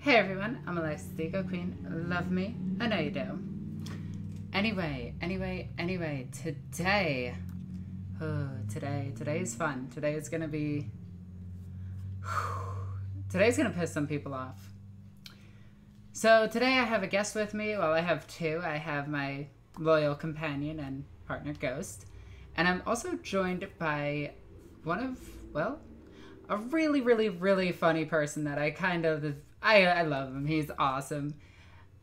Hey everyone, I'm Alexis the Ego Queen. Love me? I know you do. Anyway, today. Today is fun. Today is gonna be. Today's gonna piss some people off. So today I have a guest with me. Well, I have two. I have my loyal companion and partner, Ghost. And I'm also joined by one of, well, a really funny person that I love him. He's awesome.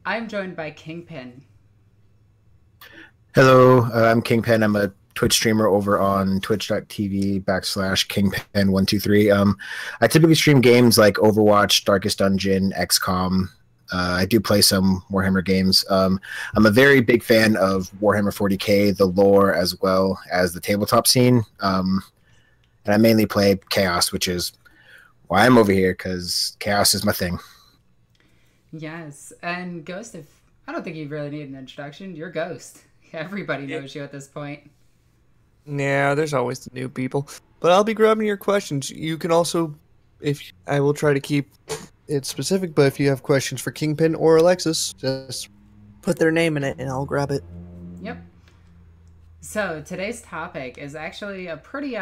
I'm joined by Kingpin. Hello, I'm Kingpin. I'm a Twitch streamer over on twitch.tv/Kingpin123. I typically stream games like Overwatch, Darkest Dungeon, XCOM. I do play some Warhammer games. I'm a very big fan of Warhammer 40k, the lore, as well as the tabletop scene. And I mainly play Chaos, which is why I'm over here, because Chaos is my thing. Yes, and Ghost, I don't think you really need an introduction. You're Ghost. Everybody knows you at this point. Yeah, there's always the new people. But I'll be grabbing your questions. You can also, I will try to keep it specific, but if you have questions for Kingpin or Alexis, just put their name in it and I'll grab it. Yep. So today's topic is actually a pretty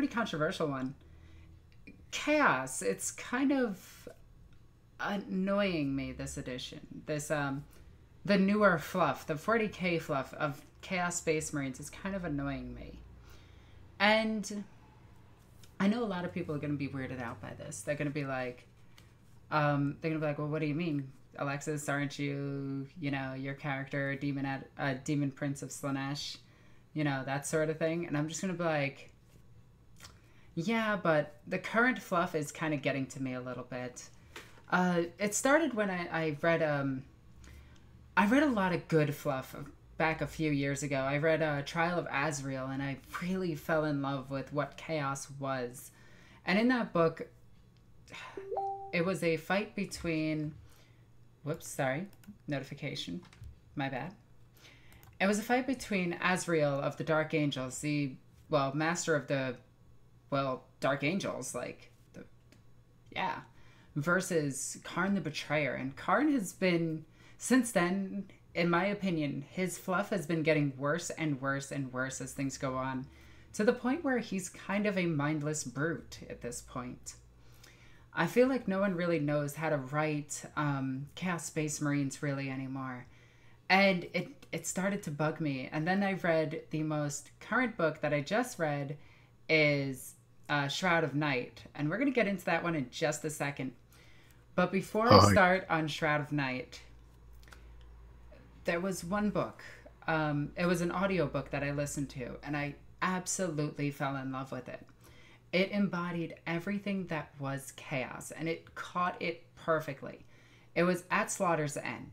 controversial one. Chaos. It's kind of annoying me, this edition. The newer fluff, the 40k fluff of Chaos Space Marines is kind of annoying me. And I know a lot of people are going to be weirded out by this. They're going to be like, well, what do you mean, Alexis? Aren't you, your character, Demon Prince of Slaanesh? That sort of thing. And I'm just going to be like, yeah, but the current fluff is kind of getting to me a little bit. It started when I read a lot of good fluff back a few years ago. I read Trial of Azrael, and I really fell in love with what Chaos was. And in that book, it was a fight between... Whoops, sorry. Notification. My bad. It was a fight between Azrael of the Dark Angels, master of the... Dark Angels, versus Karn the Betrayer. And Karn has been, since then, in my opinion, his fluff has been getting worse and worse and worse as things go on, to the point where he's kind of a mindless brute at this point. I feel like no one really knows how to write Chaos Space Marines really anymore. And it started to bug me. And then I read the most current book that I just read is Shroud of Night. And we're going to get into that one in just a second. But before I start on Shroud of Night, there was one book. It was an audiobook that I listened to, and I absolutely fell in love with it. It embodied everything that was Chaos, and it caught it perfectly. It was At Slaughter's End.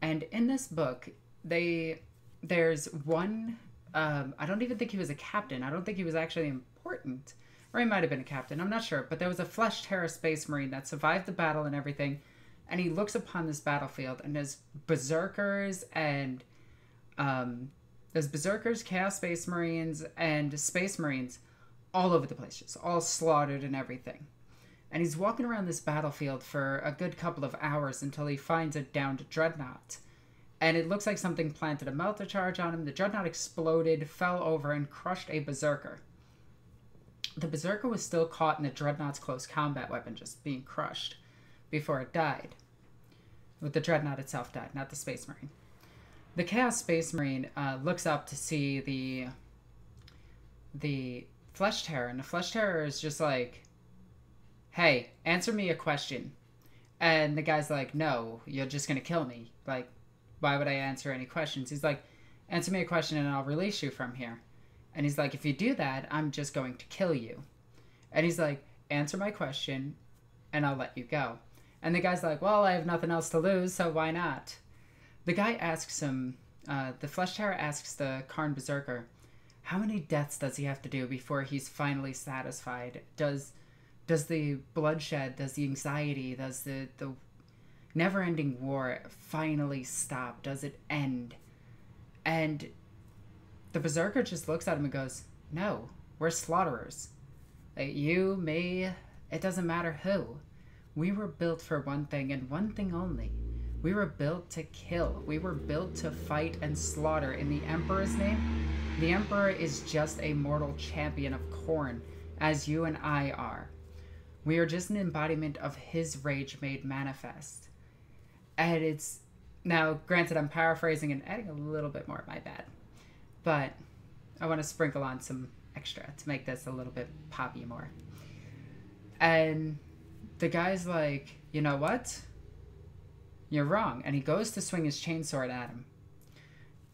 And in this book, there's one... I don't even think he was a captain. I don't think he was actually important. Or he might have been a captain. I'm not sure. But there was a Flesh Terror Space Marine that survived the battle and everything. And he looks upon this battlefield, and there's berserkers and... there's berserkers, Chaos Space Marines, and Space Marines all over the place. Just all slaughtered and everything. And he's walking around this battlefield for a good couple of hours until he finds a downed dreadnought. And it looks like something planted a melter charge on him. The dreadnought exploded, fell over, and crushed a berserker. The berserker was still caught in the dreadnought's close combat weapon, just being crushed before it died. But the dreadnought itself died, not the Space Marine. The Chaos Space Marine looks up to see the Flesh Terror, and the Flesh Terror is just like, hey, answer me a question. And the guy's like, no, you're just going to kill me. Like, why would I answer any questions? He's like, answer me a question and I'll release you from here. And he's like, if you do that, I'm just going to kill you. And he's like, answer my question and I'll let you go. And the guy's like, well, I have nothing else to lose, so why not? The guy asks him, the Flesh Terror asks the Karn Berserker, how many deaths does he have to do before he's finally satisfied? Does the bloodshed, does the anxiety, does the never-ending war finally stop? Does it end? And the Berserker just looks at him and goes, no, we're slaughterers. You, me, it doesn't matter who. We were built for one thing and one thing only. We were built to kill. We were built to fight and slaughter in the Emperor's name. The Emperor is just a mortal champion of Khorne, as you and I are. We are just an embodiment of his rage made manifest. And it's... Now, granted, I'm paraphrasing and adding a little bit more, my bad. But I want to sprinkle on some extra to make this a little bit poppy more. And the guy's like, you know what? You're wrong. And he goes to swing his chainsword at him.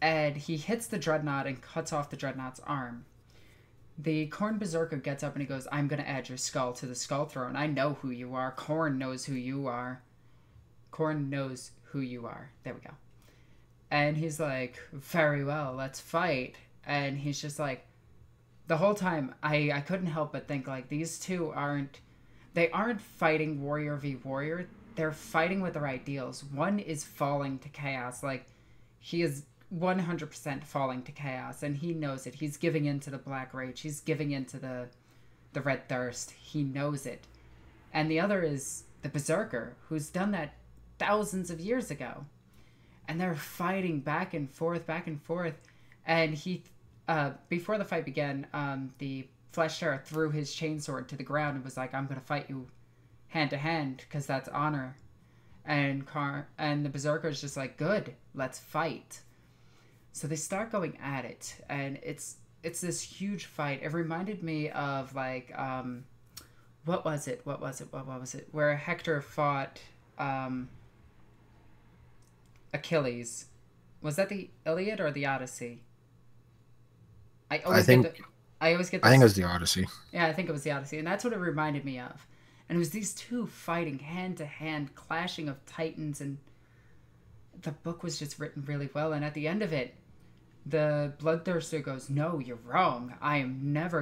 And he hits the dreadnought and cuts off the dreadnought's arm. The Khorne Berserker gets up and he goes, I'm going to add your skull to the skull throne. I know who you are. Khorne knows who you are. Khorne knows who you are. There we go. And he's like, very well, let's fight. And he's just like, the whole time, I couldn't help but think, like, these two aren't fighting warrior v warrior. They're fighting with their ideals. One is falling to chaos. Like, he is 100% falling to chaos, and he knows it. He's giving in to the black rage. He's giving in to the red thirst. He knows it. And the other is the Berserker, who's done that thousands of years ago. And they're fighting back and forth. And he, before the fight began, the Flesh Terror threw his chainsword to the ground and was like, I'm going to fight you hand to hand, because that's honor. And the Berserker's just like, good, let's fight. So they start going at it, and it's this huge fight. It reminded me of, like, what was it? Where Hector fought Achilles. Was that the Iliad or the Odyssey? I think it was the Odyssey. Yeah, I think it was the Odyssey, and that's what it reminded me of. And it was these two fighting hand to hand, clashing of titans, and the book was just written really well. And at the end of it, the Bloodthirster goes, no, you're wrong. I am never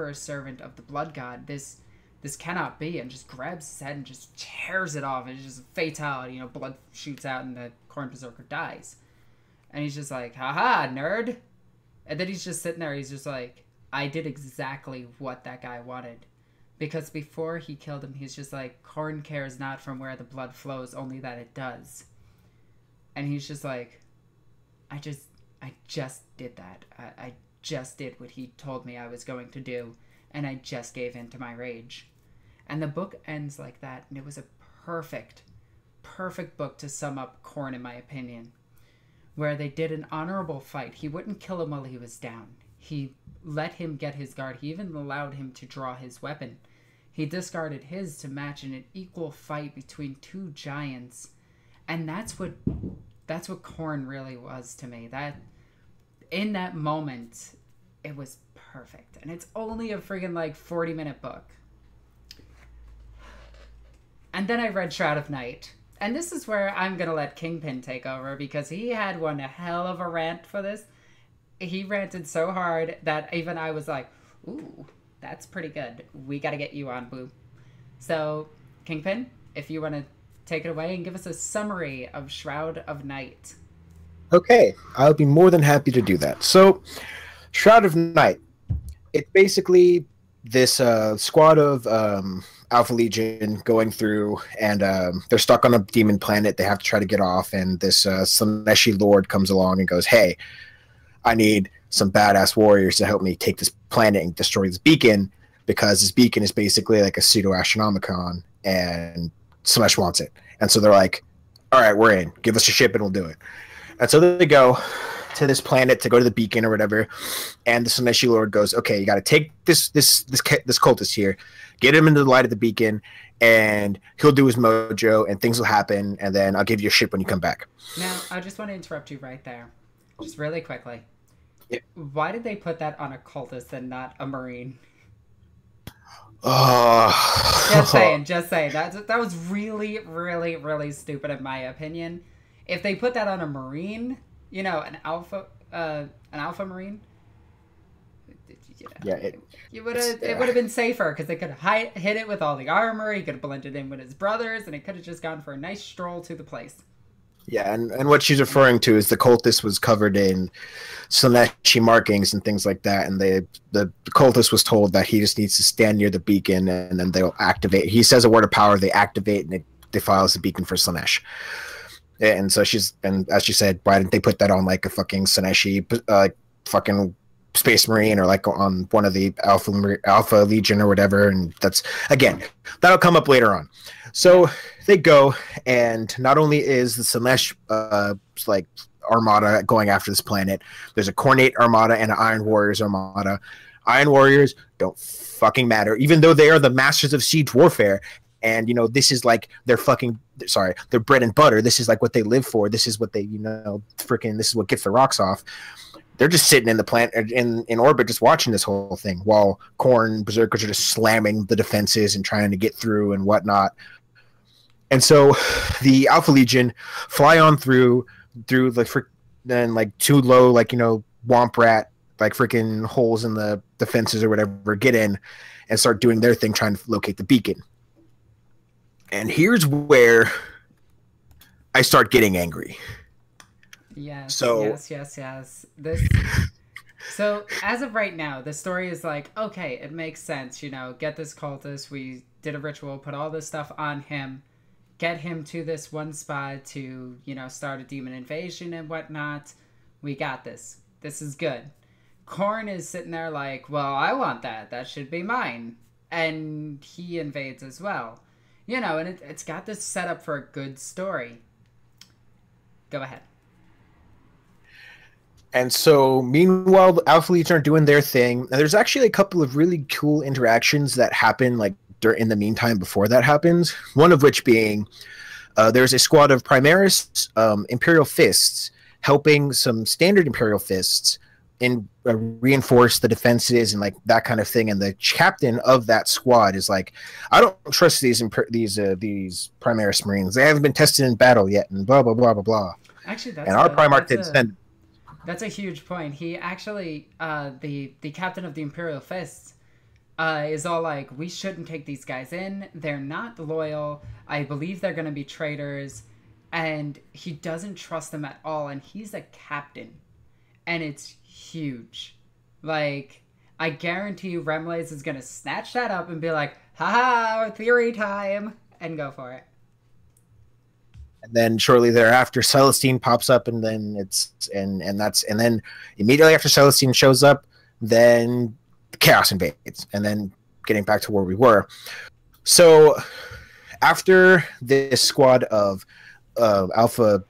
a servant of the Blood God. This cannot be. And just grabs his head and just tears it off. And it's just a fatality. Blood shoots out and the Khorne Berserker dies. And he's just like, haha, nerd. And then he's just sitting there. He's just like, I did exactly what that guy wanted. Because before he killed him, he's just like, Khorne cares not from where the blood flows, only that it does. And he's just like, I just did that. I just did what he told me I was going to do. And I just gave in to my rage. And the book ends like that. And it was a perfect book to sum up Khorne, in my opinion. Where they did an honorable fight. He wouldn't kill him while he was down. He let him get his guard. He even allowed him to draw his weapon. He discarded his to match in an equal fight between two giants. And that's what Khorne really was to me. That in that moment, it was perfect. And it's only a friggin' 40-minute book. And then I read Shroud of Night. And this is where I'm going to let Kingpin take over, because he had one hell of a rant for this. He ranted so hard that even I was like, ooh, that's pretty good. We got to get you on, boo. So, Kingpin, if you want to take it away and give us a summary of Shroud of Night. Okay, I'll be more than happy to do that. So, Shroud of Night. It's basically this squad of Alpha Legion going through, and they're stuck on a demon planet. They have to try to get off, and this Slaneshi Lord comes along and goes, hey, I need some badass warriors to help me take this planet and destroy this beacon, because this beacon is basically like a pseudo-astronomicon, and Slanesh wants it. And so they're like, all right, we're in. Give us a ship and we'll do it. And so they go to this planet to go to the beacon or whatever, and the Slaneshi Lord goes, okay, you got to take this cultist here, get him into the light of the beacon, and he'll do his mojo, and things will happen, and then I'll give you a ship when you come back. Now, I just want to interrupt you right there, just really quickly. Yeah. Why did they put that on a cultist and not a Marine? Just saying. That was really, really, really stupid in my opinion. If they put that on a Marine, an Alpha Marine, it would have been safer, because they could have hit it with all the armor. He could have blended in with his brothers, and it could have just gone for a nice stroll to the place. Yeah, and what she's referring to is the cultist was covered in Slaneshi markings and things like that, and the cultist was told that he just needs to stand near the beacon, and then they'll activate. He says a word of power, they activate, and it defiles the beacon for Slanesh. And so and as she said, why didn't they put that on like a fucking Slaneshi, fucking Space Marine, or like on one of the Alpha Legion or whatever? And that's, again, that'll come up later on. So they go, and not only is the Slanesh like armada going after this planet, there's a Cornate armada and an Iron Warriors armada. Iron Warriors don't fucking matter, even though they are the masters of siege warfare. And, you know, this is like their their bread and butter. This is like what they live for. This is what they, you know, this is what gets the rocks off. They're just sitting in the planet, in orbit, just watching this whole thing, while Khorne Berserkers are just slamming the defenses and trying to get through and whatnot. And so the Alpha Legion fly on through then like too low, like, you know, womp rat, like freaking holes in the defenses or whatever, get in and start doing their thing, trying to locate the beacon. And here's where I start getting angry. Yes. So, yes. So as of right now, the story is like, okay, it makes sense. You know, get this cultist. We did a ritual, put all this stuff on him, get him to this one spot to, you know, start a demon invasion and whatnot. We got this. This is good. Khorne is sitting there like, well, I want that. That should be mine. And he invades as well. You know, and it's got this setup for a good story. Go ahead. And so, meanwhile, the Alpha Legion are doing their thing. And there's actually a couple of really cool interactions that happen, like, in the meantime before that happens. One of which being, there's a squad of Primaris Imperial Fists helping some standard Imperial Fists reinforce the defenses and like that kind of thing. And the captain of that squad is like, I don't trust these Primaris Marines. They haven't been tested in battle yet, and blah blah blah blah blah. Actually, and our Primarch didn't send. That's a huge point. He actually, the captain of the Imperial Fists, is all like, we shouldn't take these guys in. They're not loyal. I believe they're going to be traitors. And he doesn't trust them at all. And he's a captain. And it's huge. Like, I guarantee you Remlaze is going to snatch that up and be like, haha, theory time, and go for it. And then shortly thereafter, Celestine pops up, and then and then immediately after Celestine shows up, then Chaos invades. And then getting back to where we were. So after this squad of Alpha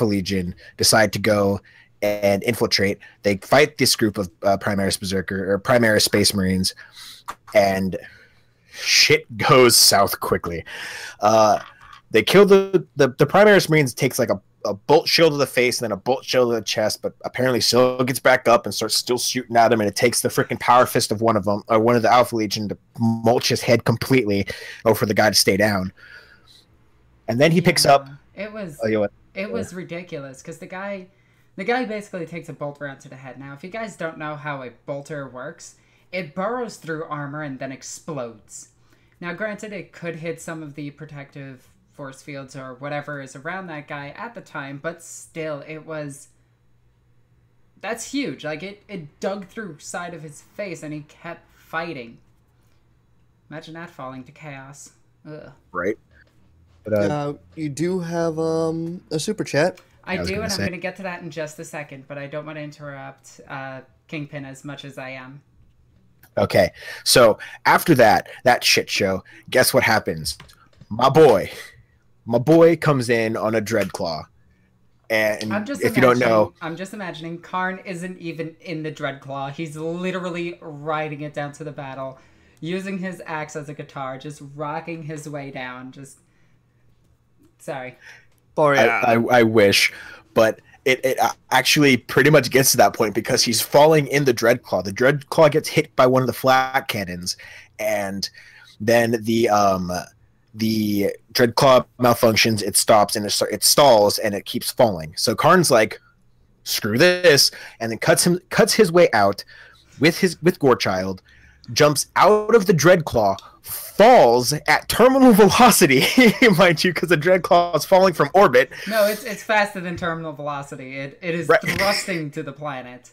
Legion decide to go and infiltrate, they fight this group of Primaris Berserker or Primaris Space Marines, and shit goes south quickly. They kill the Primaris Marines. Takes like a bolt shield to the face and then a bolt shield to the chest, but apparently still gets back up and starts still shooting at him, and it takes the freaking power fist of one of them, or one of the Alpha Legion, to mulch his head completely, or for the guy to stay down. And then he picks up. It was ridiculous because the guy basically takes a bolt round to the head. Now, if you guys don't know how a bolter works, it burrows through armor and then explodes. Now, granted, it could hit some of the protective force fields or whatever is around that guy at the time, but still, that's huge. Like, it dug through side of his face and he kept fighting. Imagine that falling to chaos. Ugh. Right. But, you do have a super chat. I do, and I'm going to get to that in just a second, but I don't want to interrupt Kingpin as much as I am. Okay, so after that shit show, guess what happens? My boy comes in on a Dreadclaw. And if you don't know, I'm just imagining Karn isn't even in the Dreadclaw. He's literally riding it down to the battle, using his axe as a guitar, just rocking his way down. Sorry. I wish, but it actually pretty much gets to that point because he's falling in the Dreadclaw. The Dreadclaw gets hit by one of the flat cannons, and then the Dreadclaw malfunctions. It stops and it stalls, and it keeps falling. So Karn's like, "Screw this!" and then cuts his way out with Gorechild, jumps out of the Dreadclaw, falls at terminal velocity, mind you, because the Dreadclaw is falling from orbit. No, it's faster than terminal velocity. It is thrusting to the planet.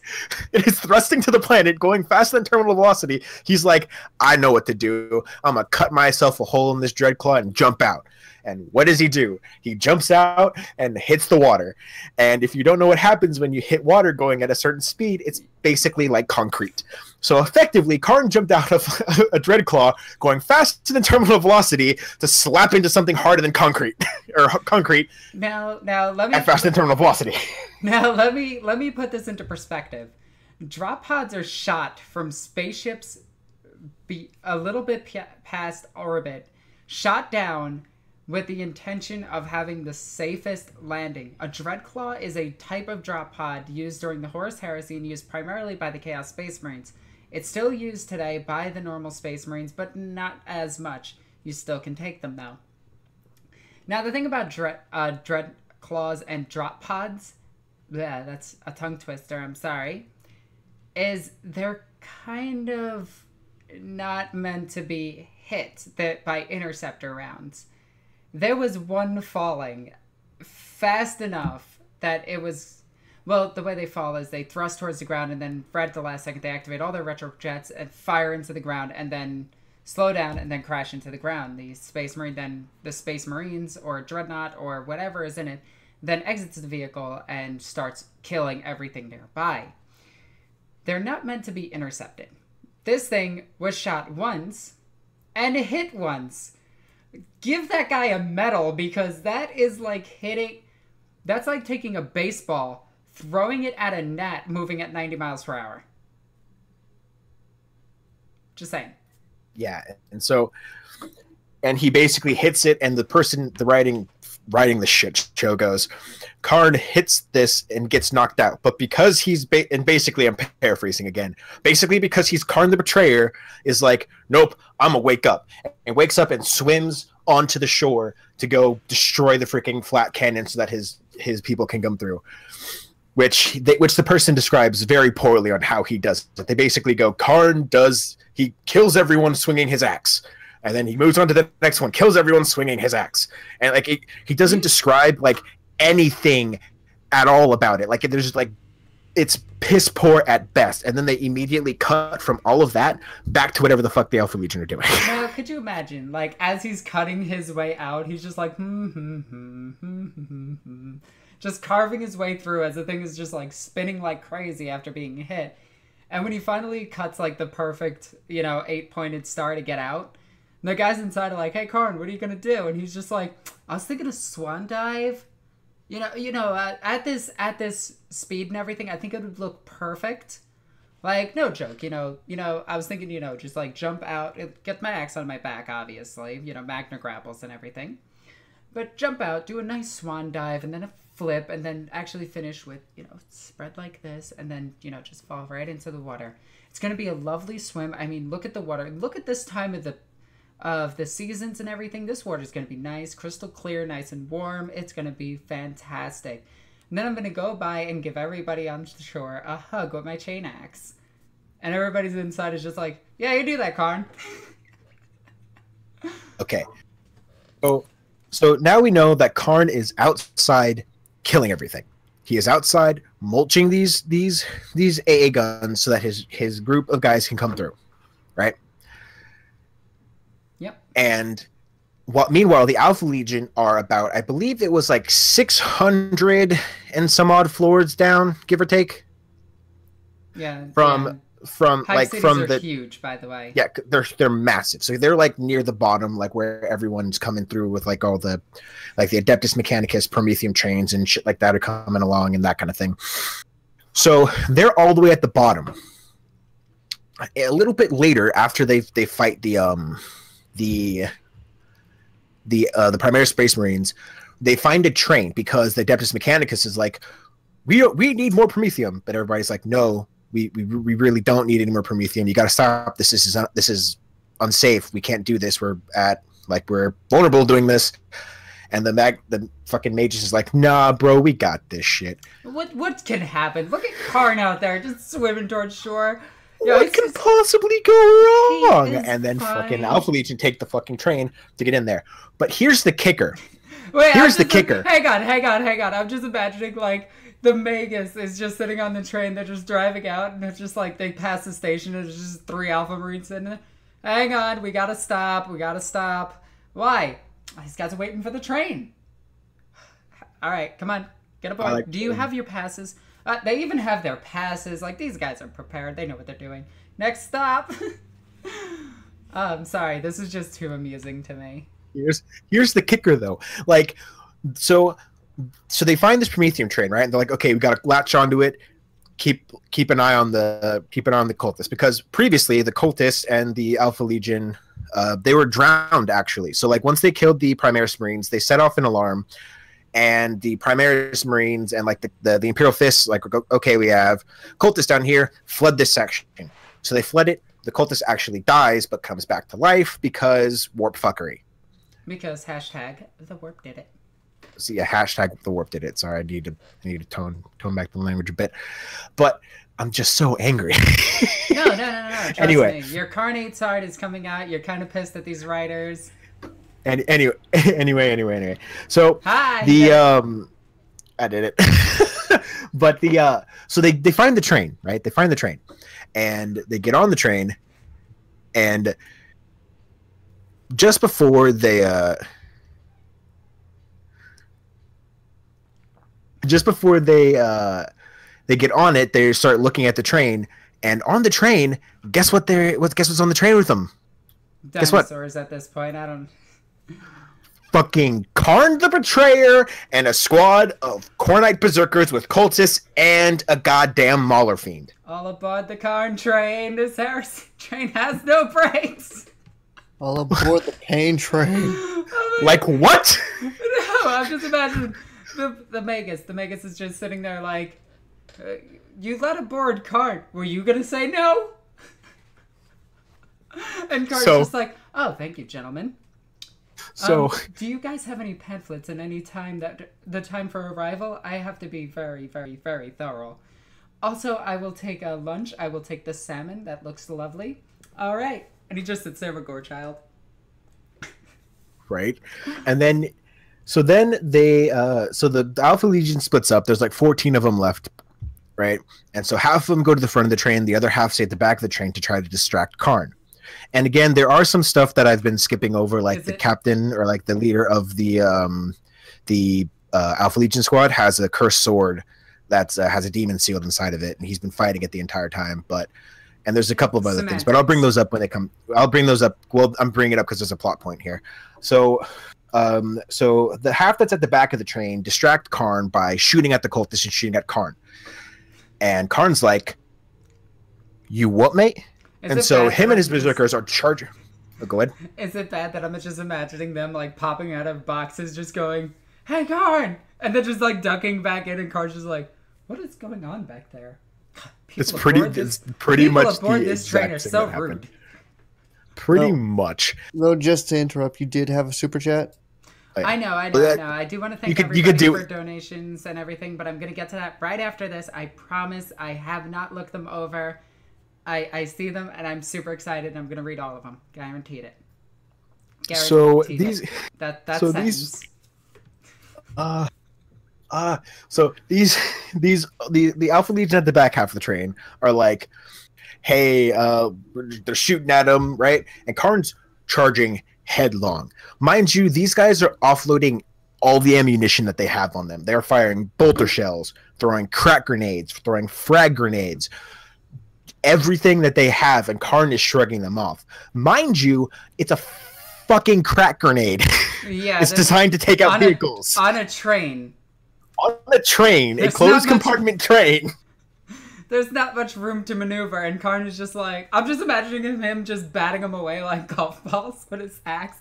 It is thrusting to the planet, going faster than terminal velocity. He's like, I know what to do. I'm going to cut myself a hole in this Dreadclaw and jump out. And what does he do? He jumps out and hits the water. And if you don't know what happens when you hit water going at a certain speed, it's basically like concrete. So effectively, Karn jumped out of a Dreadclaw going faster than terminal velocity to slap into something harder than concrete. Or concrete. Now let me... At faster than terminal velocity. Now let me put this into perspective. Drop pods are shot from spaceships a little bit past orbit, shot down with the intention of having the safest landing. A Dreadclaw is a type of drop pod used during the Horus Heresy and used primarily by the Chaos Space Marines. It's still used today by the normal Space Marines, but not as much. You still can take them, though. Now, the thing about Dreadclaws and drop pods, yeah, that's a tongue twister, I'm sorry, is they're kind of not meant to be hit by interceptor rounds. There was one falling fast enough that it was... Well, the way they fall is they thrust towards the ground and then right at the last second they activate all their retrojets and fire into the ground and then slow down and then crash into the ground. The Space Marines or Dreadnought or whatever is in it then exits the vehicle and starts killing everything nearby. They're not meant to be intercepted. This thing was shot once and hit once. Give that guy a medal, because that is like hitting... That's like taking a baseball, throwing it at a net, moving at 90 miles per hour. Just saying. Yeah, and he basically hits it, and the person, writing the shit show goes, Karn hits this and gets knocked out. But because he's, and basically I'm paraphrasing again, basically because he's Karn the Betrayer, is like, nope, I'm gonna wake up. And wakes up and swims onto the shore to go destroy the freaking flat cannon so that his people can come through. Which the person describes very poorly on how he does it. They basically go, he kills everyone swinging his axe. And then he moves on to the next one, kills everyone swinging his axe. And like he doesn't describe like anything at all about it. Like there's like, it's piss poor at best. And then they immediately cut from all of that back to whatever the fuck the Alpha Legion are doing. Now, could you imagine, like, as he's cutting his way out, he's just like, just carving his way through as the thing is just like spinning like crazy after being hit. And when he finally cuts like the perfect, 8-pointed star to get out, the guys inside are like, hey, Karn, what are you going to do? And he's just like, I was thinking a swan dive. At this speed and everything, I think it would look perfect. Like, no joke, I was thinking, just like jump out, get my axe on my back, obviously, Magna grapples and everything. But jump out, do a nice swan dive, and then a flip, and then actually finish with, spread like this, and then, just fall right into the water. It's going to be a lovely swim. I mean, look at the water. Look at this time of the seasons and everything. This water is going to be nice, crystal clear, nice and warm. It's going to be fantastic. And then I'm going to go by and give everybody on the shore a hug with my chain axe. And everybody's inside is just like, yeah, you do that, Karn. Okay. So now we know that Karn is outside killing everything. He is outside mulching these AA guns so that his group of guys can come through. Right? Yep. And meanwhile, the Alpha Legion are about, I believe it was like 600 and some odd floors down, give or take. Yeah. From the huge, by the way. Yeah, they're massive. So they're like near the bottom, like where everyone's coming through with like all the like the Adeptus Mechanicus, Prometheum trains and shit like that are coming along and that kind of thing. So they're all the way at the bottom. A little bit later, after they fight the Primaris Space Marines, they find a train because the Adeptus Mechanicus is like, we need more Prometheum, but everybody's like, no, we really don't need any more Prometheum. You got to stop this. This is unsafe. We can't do this. We're vulnerable doing this. And the fucking magus is like, nah, bro, we got this shit. What can happen? Look at Karn out there just swimming towards shore. what can possibly go wrong? And then fine. fucking Alpha Legion take the fucking train to get in there. But here's the kicker. Wait, here's the kicker. Hang on. I'm just imagining, like, the Magus is just sitting on the train. They're just driving out, and it's just like they pass the station, and there's just 3 Alpha Marines sitting there. Hang on, we gotta stop. Why? These guys are waiting for the train. All right, come on, get aboard. Do you have your passes? They even have their passes. Like, these guys are prepared. They know what they're doing. Next stop. I'm sorry. This is just too amusing to me. Here's the kicker, though. Like, so they find this Prometheum train, right? And they're like, okay, we got to latch onto it. Keep an eye on the cultists, because previously the cultists and the Alpha Legion, they were drowned actually. So like once they killed the Primaris Marines, they set off an alarm. And the Primaris Marines and like the Imperial Fists, like, okay, we have cultists down here, flood this section. So they flood it. The cultist actually dies, but comes back to life because warp fuckery. Because hashtag the warp did it. So yeah, hashtag the warp did it. Sorry, I need to tone back the language a bit. But I'm just so angry. No. Trust anyway, me. Your Carnate's heart is coming out. You're kind of pissed at these writers. And anyway. So Hi. I did it. But so they find the train, right? They find the train, and they get on the train, and just before they get on it, they start looking at the train, and on the train, guess what's on the train with them? Guess what? Dinosaurs at this point. I don't. Fucking Karn the Betrayer and a squad of Khornite berserkers with cultists and a goddamn Mauler fiend. All aboard the Karn train. This train has no brakes. All aboard the pain train. Oh like what? No, I'm just imagining the Magus. The Magus is just sitting there like, you let aboard Karn. Were you gonna say no? And Karn's just like, oh, thank you, gentlemen. So, do you guys have any pamphlets and any time the time for arrival? I have to be very, very, very thorough. Also, I will take a lunch. I will take the salmon. That looks lovely. All right. And he just sits there with Gorechild. Right. And then, so the Alpha Legion splits up. There's like 14 of them left. Right. And so half of them go to the front of the train. The other half stay at the back of the train to try to distract Karn. And again, there are some stuff that I've been skipping over, like the captain or like the leader of the Alpha Legion squad has a cursed sword that has a demon sealed inside of it, and he's been fighting it the entire time. And there's a couple of other things, but I'll bring those up when they come. I'll bring those up. Well, I'm bringing it up because there's a plot point here. So the half that's at the back of the train distract Karn by shooting at the cultists and shooting at Karn. And Karn's like, "You what, mate?" And so him and his berserkers are charging. Oh, go ahead. Is it bad that I'm just imagining them like popping out of boxes just going, "Hey, Karn!" And then just like ducking back in, and Karn's just like, "What is going on back there?" It's pretty much the this train are so rude. Pretty much. No, just to interrupt, you did have a super chat? I know. I do want to thank everybody for donations and everything, but I'm going to get to that right after this. I promise I have not looked them over. I see them, and I'm super excited, and I'm going to read all of them. Guaranteed it. So these... That so sentence. So the Alpha Legion at the back half of the train are like, hey, they're shooting at him, right? And Karn's charging headlong. Mind you, these guys are offloading all the ammunition that they have on them. They're firing bolter shells, throwing crack grenades, throwing frag grenades, everything that they have, and Karn is shrugging them off. Mind you, it's a fucking crack grenade. Yeah, it's designed to take out vehicles. On a train. On a train, a closed compartment train. There's not much room to maneuver, and Karn is just like, I'm just imagining him just batting them away like golf balls with his axe.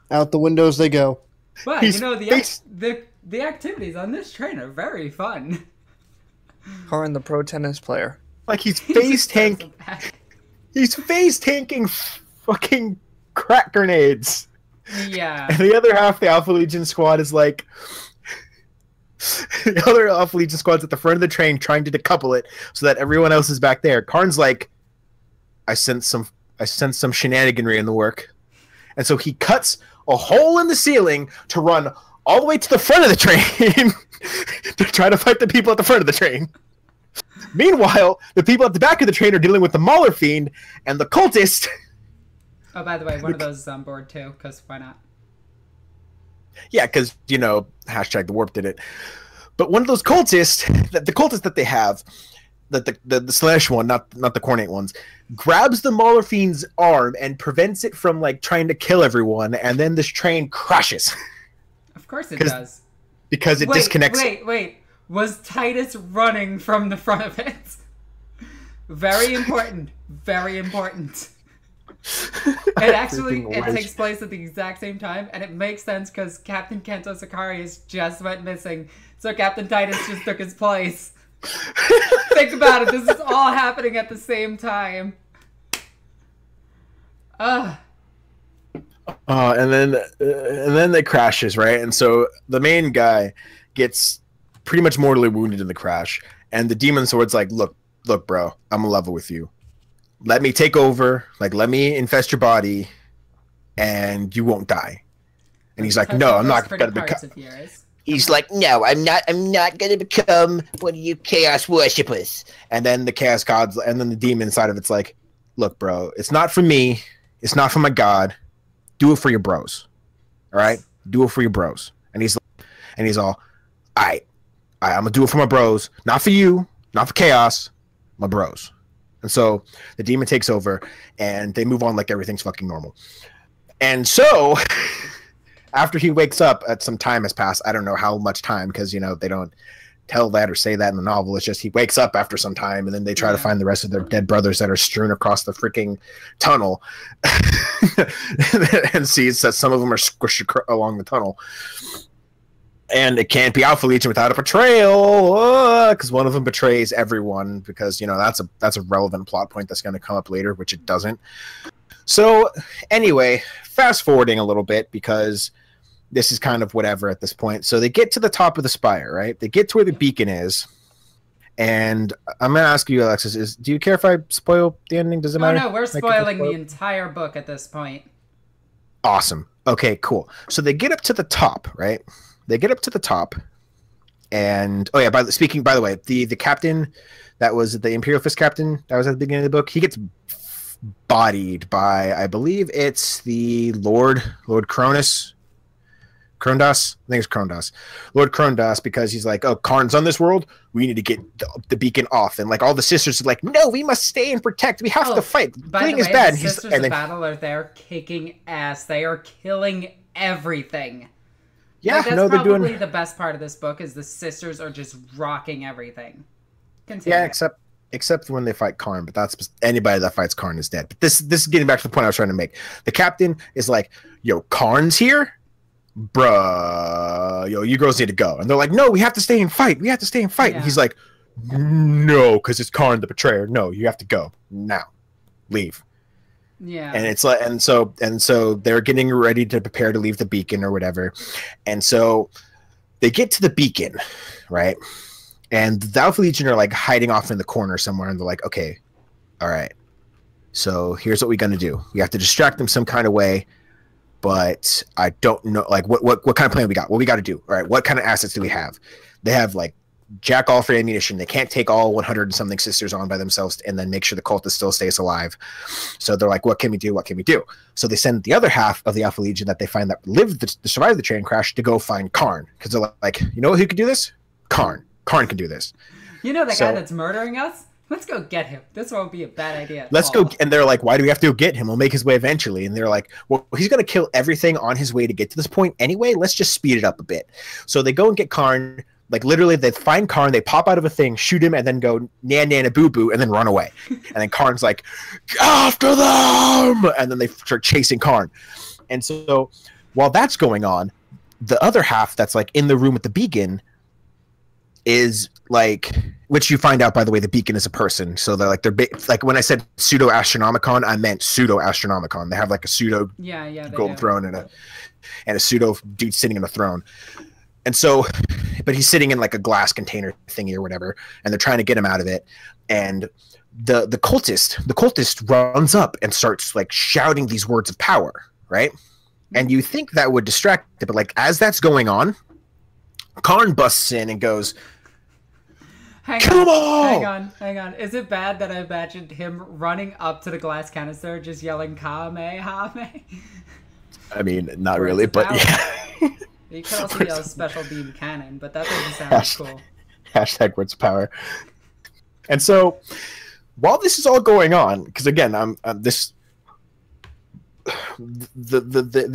Out the windows they go. But, you know, the activities on this train are very fun. Karn, the pro tennis player. Like, he's face tanking fucking crack grenades. Yeah. And the other half, the Alpha Legion squad is like... The other Alpha Legion squad's at the front of the train trying to decouple it so that everyone else is back there. Karn's like, I sense some shenaniganry in the work. And so he cuts a hole in the ceiling to run all the way to the front of the train to try to fight the people at the front of the train. Meanwhile, the people at the back of the train are dealing with the Mauler Fiend and the cultist. Oh, by the way, one of those is on board too, because why not? Yeah, because, you know, hashtag the warp did it. But one of those cultists, the cultist that they have, the slash one, not the cornate ones, grabs the Mauler Fiend's arm and prevents it from, like, trying to kill everyone, and then this train crashes. Of course it does. Because it disconnects. Wait. Was Titus running from the front of it? Very important. Very important. It takes place at the exact same time, and it makes sense because Captain Kento Sakarius just went missing, so Captain Titus just took his place. Think about it. This is all happening at the same time. And then it crashes, right? And so the main guy gets pretty much mortally wounded in the crash, and the demon sword's like, look, bro, I'm gonna level with you. Let me take over, like, let me infest your body, and you won't die. And he's like, no, I'm not gonna become. He's like, no, I'm not gonna become one of you chaos worshippers. And then the chaos gods, and then the demon side of it's like, look, bro, it's not for me, it's not for my god. Do it for your bros, all right? Do it for your bros. And he's all, I'm gonna do it for my bros, not for you, not for chaos, my bros. And so the demon takes over, and they move on like everything's fucking normal. And so after he wakes up, some time has passed. I don't know how much time, because, you know, they don't tell that or say that in the novel. It's just he wakes up after some time, and then they try to find the rest of their dead brothers that are strewn across the freaking tunnel and sees that some of them are squished along the tunnel. And it can't be Alpha Legion without a betrayal, because one of them betrays everyone, because, you know, that's a relevant plot point that's going to come up later, which it doesn't. So anyway, fast forwarding a little bit, because this is kind of whatever at this point. So they get to the top of the spire, right? They get to where the beacon is, and I'm going to ask you, Alexis, do you care if I spoil the ending? Does it matter? Oh no, we're spoiling the entire book at this point. Awesome. Okay, cool. So they get up to the top, right? They get up to the top, and oh yeah. By the way, the captain that was the Imperial Fist captain that was at the beginning of the book, he gets bodied by, I believe it's the Lord Krondas. I think it's Krondas. Lord Krondas, because he's like, oh, Karn's on this world, we need to get the beacon off, and like all the sisters are like, no, we must stay and protect. We have to fight. Fleeing is bad. The sisters of battle are there kicking ass. They are killing everything. Yeah, like, that's no, they're probably doing. The best part of this book is the sisters are just rocking everything. Continue. Yeah, except when they fight Karn, but that's anybody that fights Karn is dead. But this is getting back to the point I was trying to make. The captain is like, yo, Karn's here, bruh. Yo, you girls need to go. And they're like, no, we have to stay and fight. We have to stay and fight. Yeah. And he's like, no, because it's Karn the betrayer. No, you have to go now. Leave. Yeah. And it's like, and so they're getting ready to prepare to leave the beacon or whatever. And so they get to the beacon, right? And the Alpha Legion are like hiding off in the corner somewhere, and they're like, okay, all right. So here's what we're gonna do. We have to distract them some kind of way, but I don't know, like, what kind of plan we got? What we got to do? All right, what kind of assets do we have? They have like jack all for ammunition. They can't take all 100 and something sisters on by themselves and then make sure the cultist still stays alive. So they're like, what can we do? What can we do? So they send the other half of the Alpha Legion that they find that survived the train crash to go find Karn, because they're like, you know who could do this? Karn can do this. You know the guy that's murdering us? Let's go get him. This won't be a bad idea. Let's go. And they're like, why do we have to go get him? He'll make his way eventually. And they're like, well, he's going to kill everything on his way to get to this point anyway. Let's just speed it up a bit. So they go and get Karn. Like, literally, they find Karn, they pop out of a thing, shoot him, and then go nana boo boo, and then run away. And then Karn's like, after them! And then they start chasing Karn. And so while that's going on, the other half that's like in the room with the beacon is like, which you find out, by the way, the beacon is a person. So they're like when I said pseudo astronomicon, I meant pseudo astronomicon. They have like a pseudo golden throne and a pseudo dude sitting in a throne. And so but he's sitting in like a glass container thingy or whatever, and they're trying to get him out of it. And the cultist runs up and starts like shouting these words of power, right? And you think that would distract it, but like as that's going on, Karn busts in and goes, "Kill them all!" Hang on. Is it bad that I imagined him running up to the glass canister, just yelling "Kamehame"? I mean, not really, but yeah. You could also yell "Special Beam Cannon," but that doesn't sound cool. Hashtag words of power. And so, while this is all going on, because again, the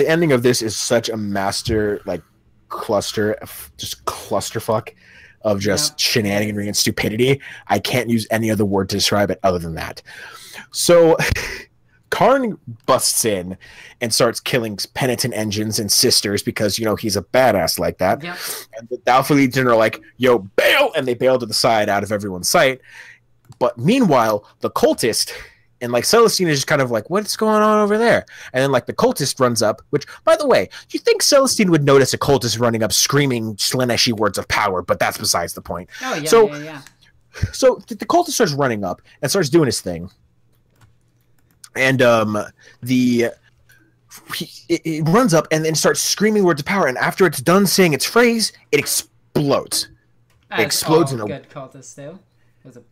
ending of this is such a master like clusterfuck of just shenaniganry and stupidity. I can't use any other word to describe it other than that. So Karn busts in and starts killing penitent engines and sisters because, you know, he's a badass like that. Yep. And the Alpha Legion are like, yo, bail! And they bail to the side out of everyone's sight. But meanwhile, the cultist and like Celestine is just kind of like, what's going on over there? And then like the cultist runs up, which, by the way, do you think Celestine would notice a cultist running up screaming Slaneshi words of power? But that's besides the point. Oh, yeah, so, yeah. So the cultist starts running up and starts doing his thing. And it runs up and then starts screaming words of power. And after it's done saying its phrase, it explodes. It explodes in a good cultist too.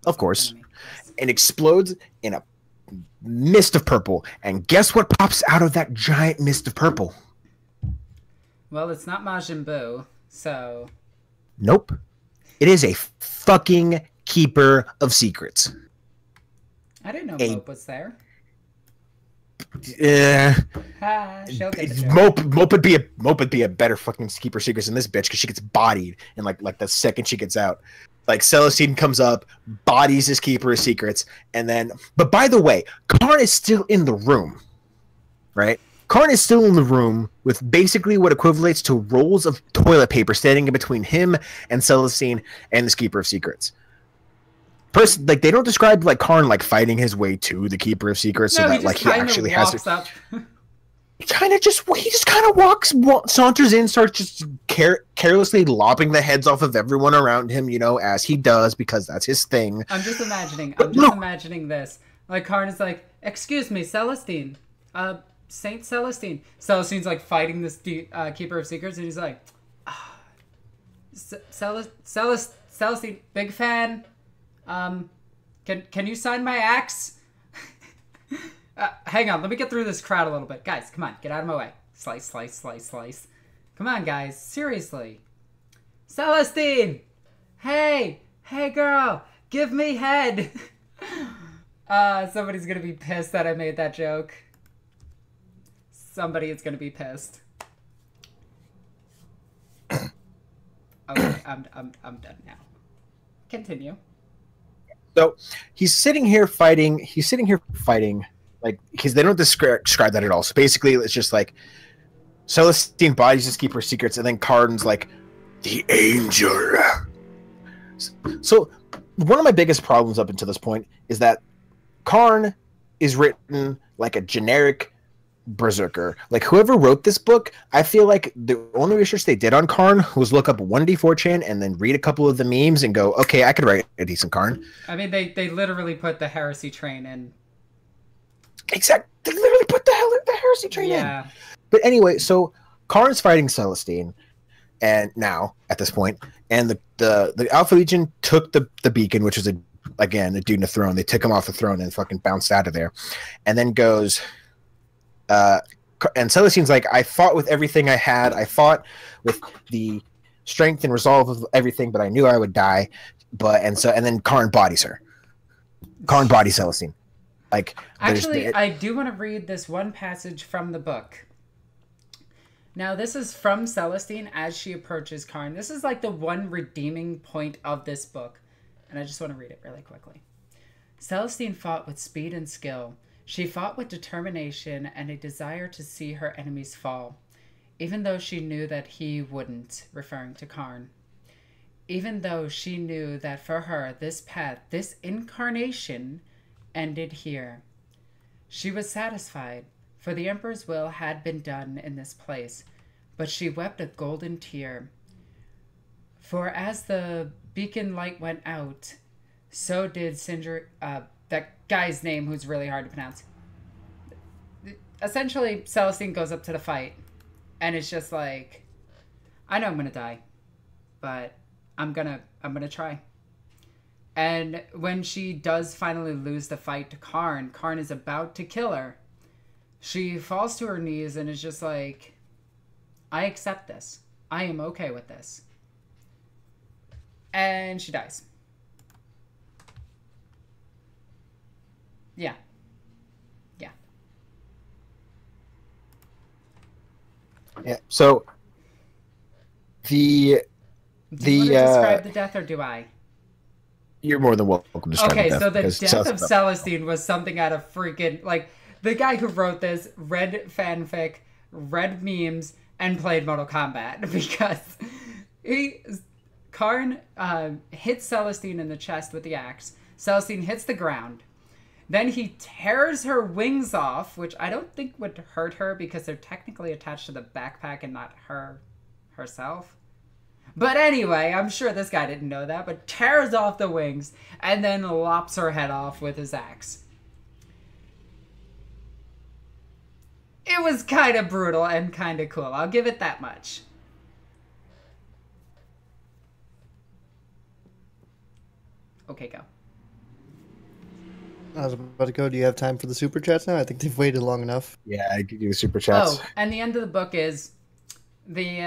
Of course. Enemy. And explodes in a mist of purple. And guess what pops out of that giant mist of purple? Well, it's not Majin Buu, so... Nope. It is a fucking keeper of secrets. I didn't know Mope was there. Mope would be a better fucking keeper of secrets than this bitch because she gets bodied in like the second she gets out. Like Celestine comes up, bodies his keeper of secrets, and then. But by the way, Karn is still in the room, right? Karn is still in the room with basically what equivalates to rolls of toilet paper standing in between him and Celestine and this keeper of secrets. Like they don't describe like Karn like fighting his way to the keeper of secrets, so that like he actually has to. He just kind of saunters in, starts just carelessly lopping the heads off of everyone around him, you know, as he does because that's his thing. I'm just imagining this. Like Karn is like, "Excuse me, Celestine, Saint Celestine." Celestine's like fighting this keeper of secrets, and he's like, "Celestine, big fan. Can you sign my axe?" Hang on, let me get through this crowd a little bit. Guys, come on, get out of my way. Slice, slice, slice, slice. Come on, guys, seriously. Celestine! Hey girl, give me head. Somebody's gonna be pissed that I made that joke. Somebody is gonna be pissed. Okay, I'm done now. Continue. So he's sitting here fighting, like, because they don't describe that at all. So basically, it's just like Celestine bodies his keeper secrets, and then Karn's like, the angel. So one of my biggest problems up until this point is that Karn is written like a generic berserker. Like whoever wrote this book, I feel like the only research they did on Karn was look up 1D4chan and then read a couple of the memes and go, okay, I could write a decent Karn. I mean, they literally put the heresy train in. Exactly. They literally put the heresy train in. But anyway, so Karn's fighting Celestine, and now at this point, and the Alpha Legion took the beacon, which was again a dude in a throne. They took him off the throne and fucking bounced out of there, and then goes. And Celestine's like, I fought with everything I had. I fought with the strength and resolve of everything, but I knew I would die. And then Karn bodies her. Karn bodies Celestine. Like, actually, I do want to read this one passage from the book. Now, this is from Celestine as she approaches Karn. This is like the one redeeming point of this book. And I just want to read it really quickly. Celestine fought with speed and skill. She fought with determination and a desire to see her enemies fall, even though she knew that he wouldn't, referring to Karn. Even though she knew that for her, this path, this incarnation, ended here. She was satisfied, for the Emperor's will had been done in this place, but she wept a golden tear. For as the beacon light went out, so did Sindri, that guy's name who's really hard to pronounce. Essentially, Celestine goes up to the fight, and it's just like, I know I'm gonna die, but I'm gonna try. And when she does finally lose the fight to Karn, Karn is about to kill her. She falls to her knees and is just like, I accept this. I am okay with this. And she dies. Yeah. Yeah. Yeah. So Do you want to describe the death, or do I? You're more than welcome to describe Okay, the death. so the because death of Celestine was something out of freaking, like, the guy who wrote this read fanfic, read memes, and played Mortal Kombat, because Karn hits Celestine in the chest with the axe. Celestine hits the ground. Then he tears her wings off, which I don't think would hurt her because they're technically attached to the backpack and not herself. But anyway, I'm sure this guy didn't know that, but tears off the wings and then lops her head off with his axe. It was kind of brutal and kind of cool. I'll give it that much. Okay, go. I was about to go. Do you have time for the super chats now? I think they've waited long enough. Yeah, I could do the super chats. Oh, and the end of the book is the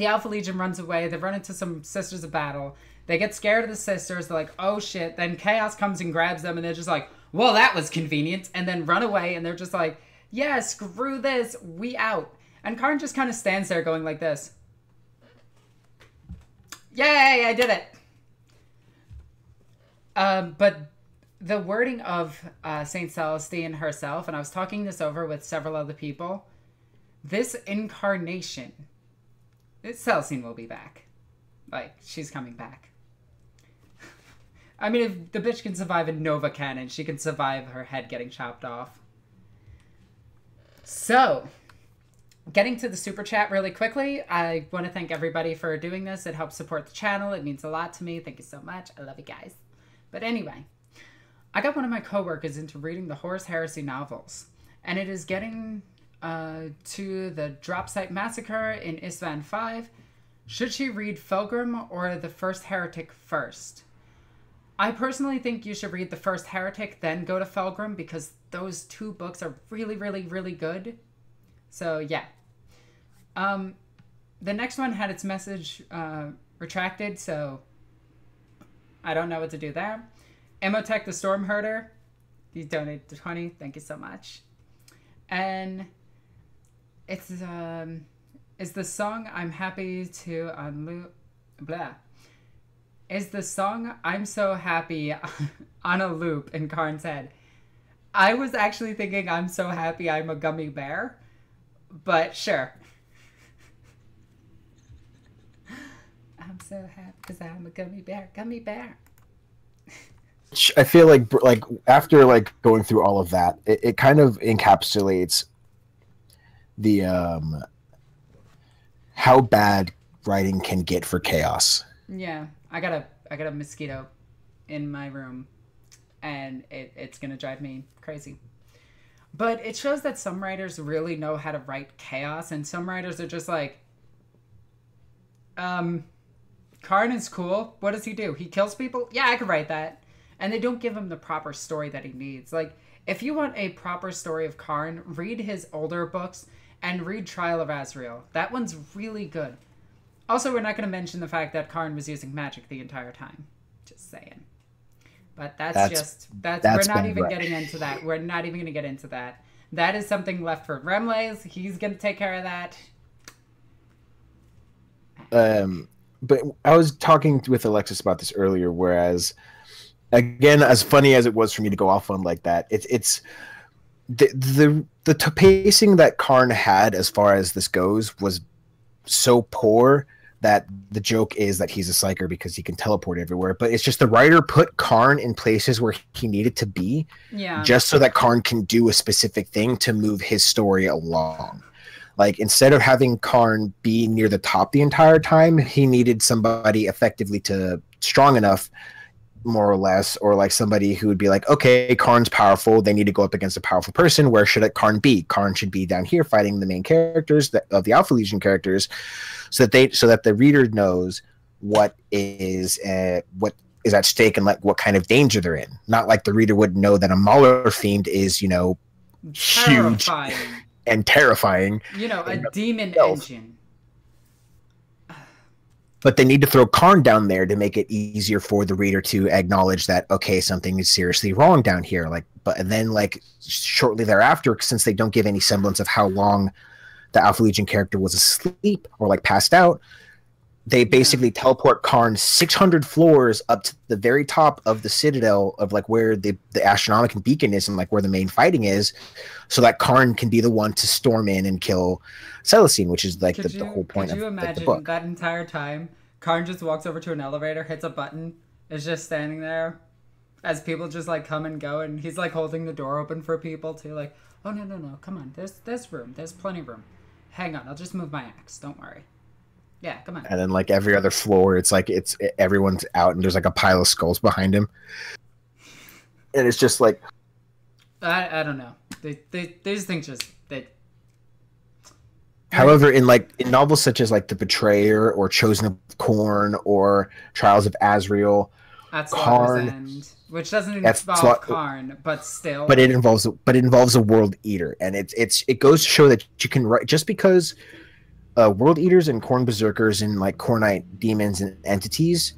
Alpha Legion runs away. They run into some Sisters of Battle. They get scared of the sisters. They're like, oh shit. Then Chaos comes and grabs them and they're just like, well, that was convenient. And then run away and they're just like, yeah, screw this. We out. And Karn just kind of stands there going like this. Yay, I did it. But the wording of Saint Celestine herself, and I was talking this over with several other people, this incarnation, Celestine will be back. Like, she's coming back. I mean, if the bitch can survive a Nova cannon, she can survive her head getting chopped off. So, getting to the super chat really quickly, I want to thank everybody for doing this. It helps support the channel. It means a lot to me. Thank you so much. I love you guys. But anyway, I got one of my coworkers into reading the Horus Heresy novels, and it is getting to the Drop Site Massacre in Isvan 5. Should she read Fulgrim or the First Heretic first? I personally think you should read the First Heretic, then go to Fulgrim, because those two books are really, really, really good. So, yeah. The next one had its message retracted, so I don't know what to do there. Emotech the Stormherder, he donated to 20. Thank you so much. And it's the song I'm happy to unloop. Blah. Is the song I'm so happy on a loop in Karn's head? I was actually thinking I'm so happy I'm a gummy bear, but sure. I'm so happy because I'm a gummy bear. Gummy bear. I feel like after like going through all of that, it kind of encapsulates the how bad writing can get for chaos. Yeah, I got a mosquito in my room, and it's gonna drive me crazy. But it shows that some writers really know how to write chaos, and some writers are just like, Karn is cool. What does he do? He kills people? Yeah, I could write that. And they don't give him the proper story that he needs. Like, if you want a proper story of Karn, read his older books and read Trial of Azrael. That one's really good. Also, we're not going to mention the fact that Karn was using magic the entire time. Just saying. But that's we're not even getting into that. We're not even going to get into that. That is something left for Remlays. He's going to take care of that. But I was talking with Alexis about this earlier, whereas, again, as funny as it was for me to go off on like that, it's the pacing that Karn had as far as this goes was so poor that the joke is that he's a psyker because he can teleport everywhere. But it's just the writer put Karn in places where he needed to be, yeah, just so that Karn can do a specific thing to move his story along. Like, instead of having Karn be near the top the entire time, he needed somebody effectively to strong enough, more or less, or like somebody who would be like, okay, Karn's powerful, they need to go up against a powerful person. Where should Karn be? Karn should be down here fighting the main characters of the Alpha Legion characters, so that the reader knows what is at stake and like what kind of danger they're in. Not like the reader would know that a Mauler fiend is, you know, Terrifying. huge and terrifying. You know, a demon engine. But they need to throw Karn down there to make it easier for the reader to acknowledge that, okay, something is seriously wrong down here. Like, but and then like shortly thereafter, since they don't give any semblance of how long the Alpha Legion character was asleep or like passed out, they basically teleport Karn 600 floors up to the very top of the citadel of like where the astronomical beacon is and like where the main fighting is, so that Karn can be the one to storm in and kill Celestine, which is like the whole point of the book. Could you imagine that entire time Karn just walks over to an elevator, hits a button, is just standing there as people just like come and go, and he's like holding the door open for people to like, oh no, come on, there's room, there's plenty of room. Hang on, I'll just move my axe, don't worry. Yeah, come on. And then like every other floor, it's like everyone's out and there's like a pile of skulls behind him. And it's just like I don't know. These things just However, in novels such as like The Betrayer or Chosen of Khorne or Trials of Azrael, Karn, which doesn't involve Karn, but still. But it involves a world eater, and it goes to show that you can write just because world eaters and Khorne berserkers and like Khornite demons and entities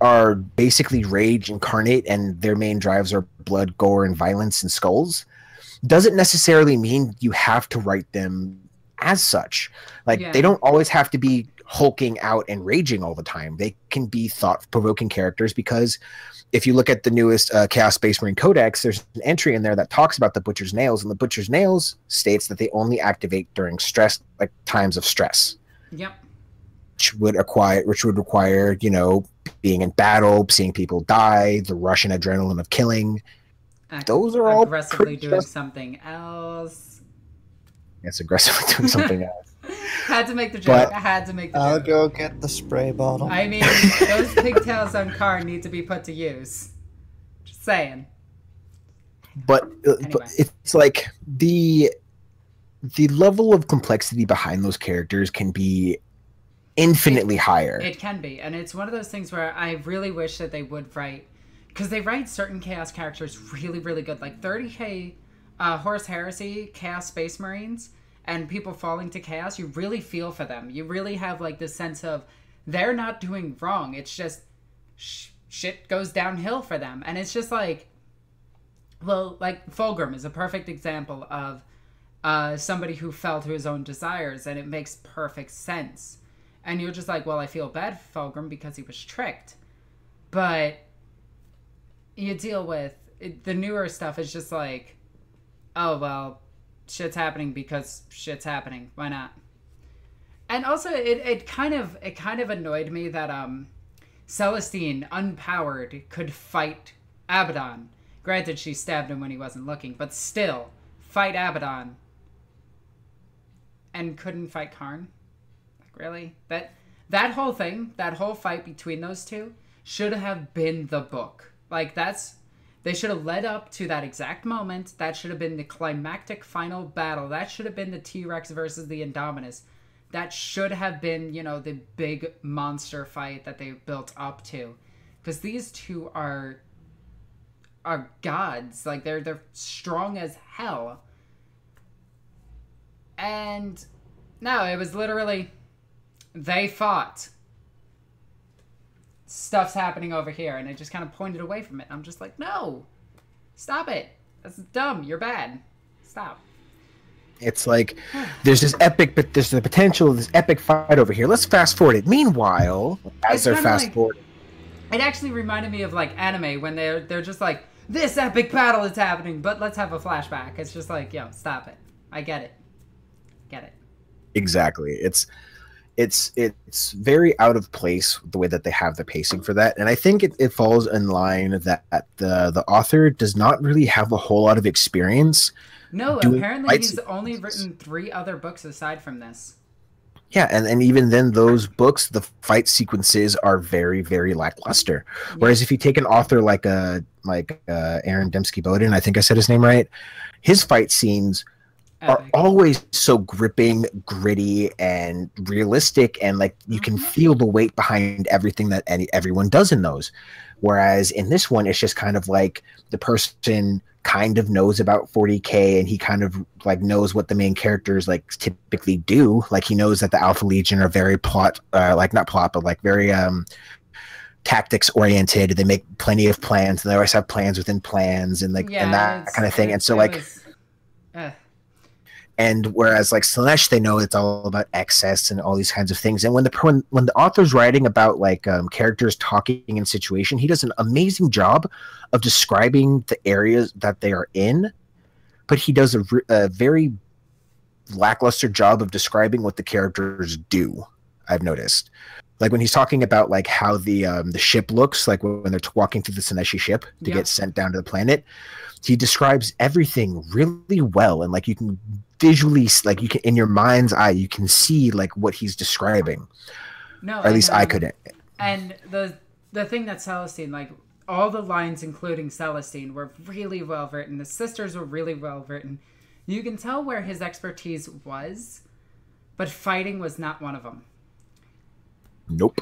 are basically rage incarnate, and their main drives are blood, gore, and violence and skulls, doesn't necessarily mean you have to write them as such. Like they don't always have to be hulking out and raging all the time. They can be thought-provoking characters, because if you look at the newest Chaos Space Marine Codex, there's an entry in there that talks about the Butcher's Nails, and the Butcher's Nails states that they only activate during stress, like times of stress. Yep. Which would require, you know, being in battle, seeing people die, the rush and adrenaline of killing. Those are all aggressively doing something else. Yes, aggressively doing something else. Had to make the joke. I had to make the joke. I'll go get the spray bottle. I mean, those pigtails on Karn need to be put to use. Just saying. But it's like the level of complexity behind those characters can be infinitely higher. It can be, and it's one of those things where I really wish that they would write, because they write certain Chaos characters really, really good. Like 30k Horus Heresy Chaos Space Marines and people falling to Chaos, you really feel for them. You really have like this sense of they're not doing wrong. It's just shit goes downhill for them, and it's just like, well, like Fulgrim is a perfect example of somebody who fell to his own desires, and it makes perfect sense. And you're just like, well, I feel bad for Fulgrim because he was tricked. But you deal with the newer stuff is just like, oh, well, shit's happening because shit's happening. Why not? And also, it kind of annoyed me that Celestine, unpowered, could fight Abaddon. Granted, she stabbed him when he wasn't looking, but still, fight Abaddon. And couldn't fight Karn? Really? That whole thing, that whole fight between those two, should have been the book. Like, they should have led up to that exact moment. That should have been the climactic final battle. That should have been the T-Rex versus the Indominus. That should have been, you know, the big monster fight that they built up to. Because these two are gods. Like, they're strong as hell. And no, it was literally, they fought. Stuff's happening over here, and it just kind of pointed away from it. I'm just like, no, stop it. That's dumb. You're bad. Stop. It's like there's this epic, but there's the potential of this epic fight over here. Let's fast forward it. Meanwhile, as they're fast forwarding, it actually reminded me of like anime when they're just like, this epic battle is happening, but let's have a flashback. It's just like, yo, stop it. I get it. Get it. Exactly. It's very out of place the way that they have the pacing for that, and I think it falls in line that the author does not really have a whole lot of experience No, doing apparently fight he's only sequences. written 3 other books aside from this. Yeah, and even then, those books, the fight sequences are very, very lackluster. Whereas if you take an author like Aaron Dembski Bowden, I think I said his name right, his fight scenes are Epic. always so gripping, gritty, and realistic, and like you can feel the weight behind everything that everyone does in those. Whereas in this one, it's just kind of like the person kind of knows about 40K, and he kind of like knows what the main characters like typically do. Like he knows that the Alpha Legion are very not plot, but like very tactics oriented. They make plenty of plans, and they always have plans within plans, and like and that kind of thing. And so like. And whereas like Slaanesh, they know it's all about excess and all these kinds of things. And when the author's writing about like characters talking in situation, he does an amazing job of describing the areas that they are in, but he does a very lackluster job of describing what the characters do. I've noticed, like when he's talking about like how the ship looks, like when they're walking through the Slaaneshi ship to get sent down to the planet, he describes everything really well, and like you can visually, like you can in your mind's eye, you can see like what he's describing. No, or at least I couldn't. And the thing that Celestine, like all the lines, including Celestine, were really well written. The sisters were really well written. You can tell where his expertise was, but fighting was not one of them. Nope.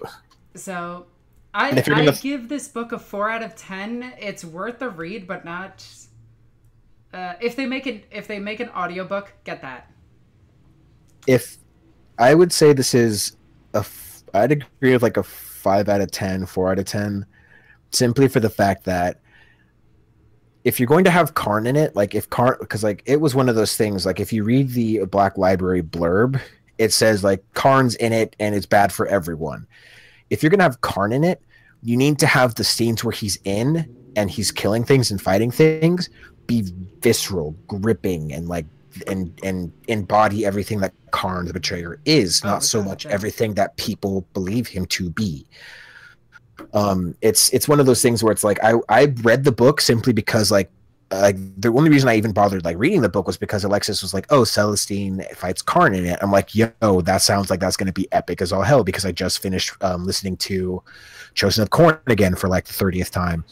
So I give this book a 4 out of 10. It's worth a read, but not. If they make an audiobook, get that. If I would say this is I'd agree with like a 5 out of 10, 4 out of 10, simply for the fact that if you're going to have Karn in it, like if Karn, because like it was one of those things, like if you read the Black Library blurb, it says like Karn's in it and it's bad for everyone. If you're gonna have Karn in it, you need to have the scenes where he's in and he's killing things and fighting things be visceral, gripping, and like and embody everything that Karn the Betrayer is, not so much everything that people believe him to be. It's one of those things where it's like I read the book simply because like the only reason I even bothered like reading the book was because Alexis was like, oh, Celestine fights Karn in it. I'm like, yo, that sounds like that's going to be epic as all hell, because I just finished listening to Chosen of Corn again for like the 30th time.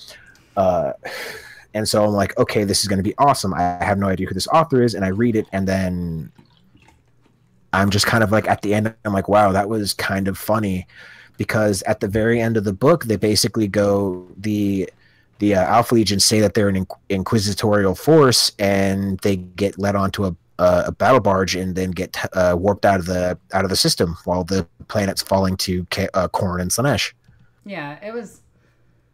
And so I'm like, okay, this is going to be awesome. I have no idea who this author is, and I read it, and then I'm just kind of like at the end, I'm like, wow, that was kind of funny, because at the very end of the book, they basically go the Alpha Legion say that they're an inquisitorial force, and they get led onto a battle barge and then get warped out of the system while the planet's falling to Khorne and Slaanesh. Yeah, it was.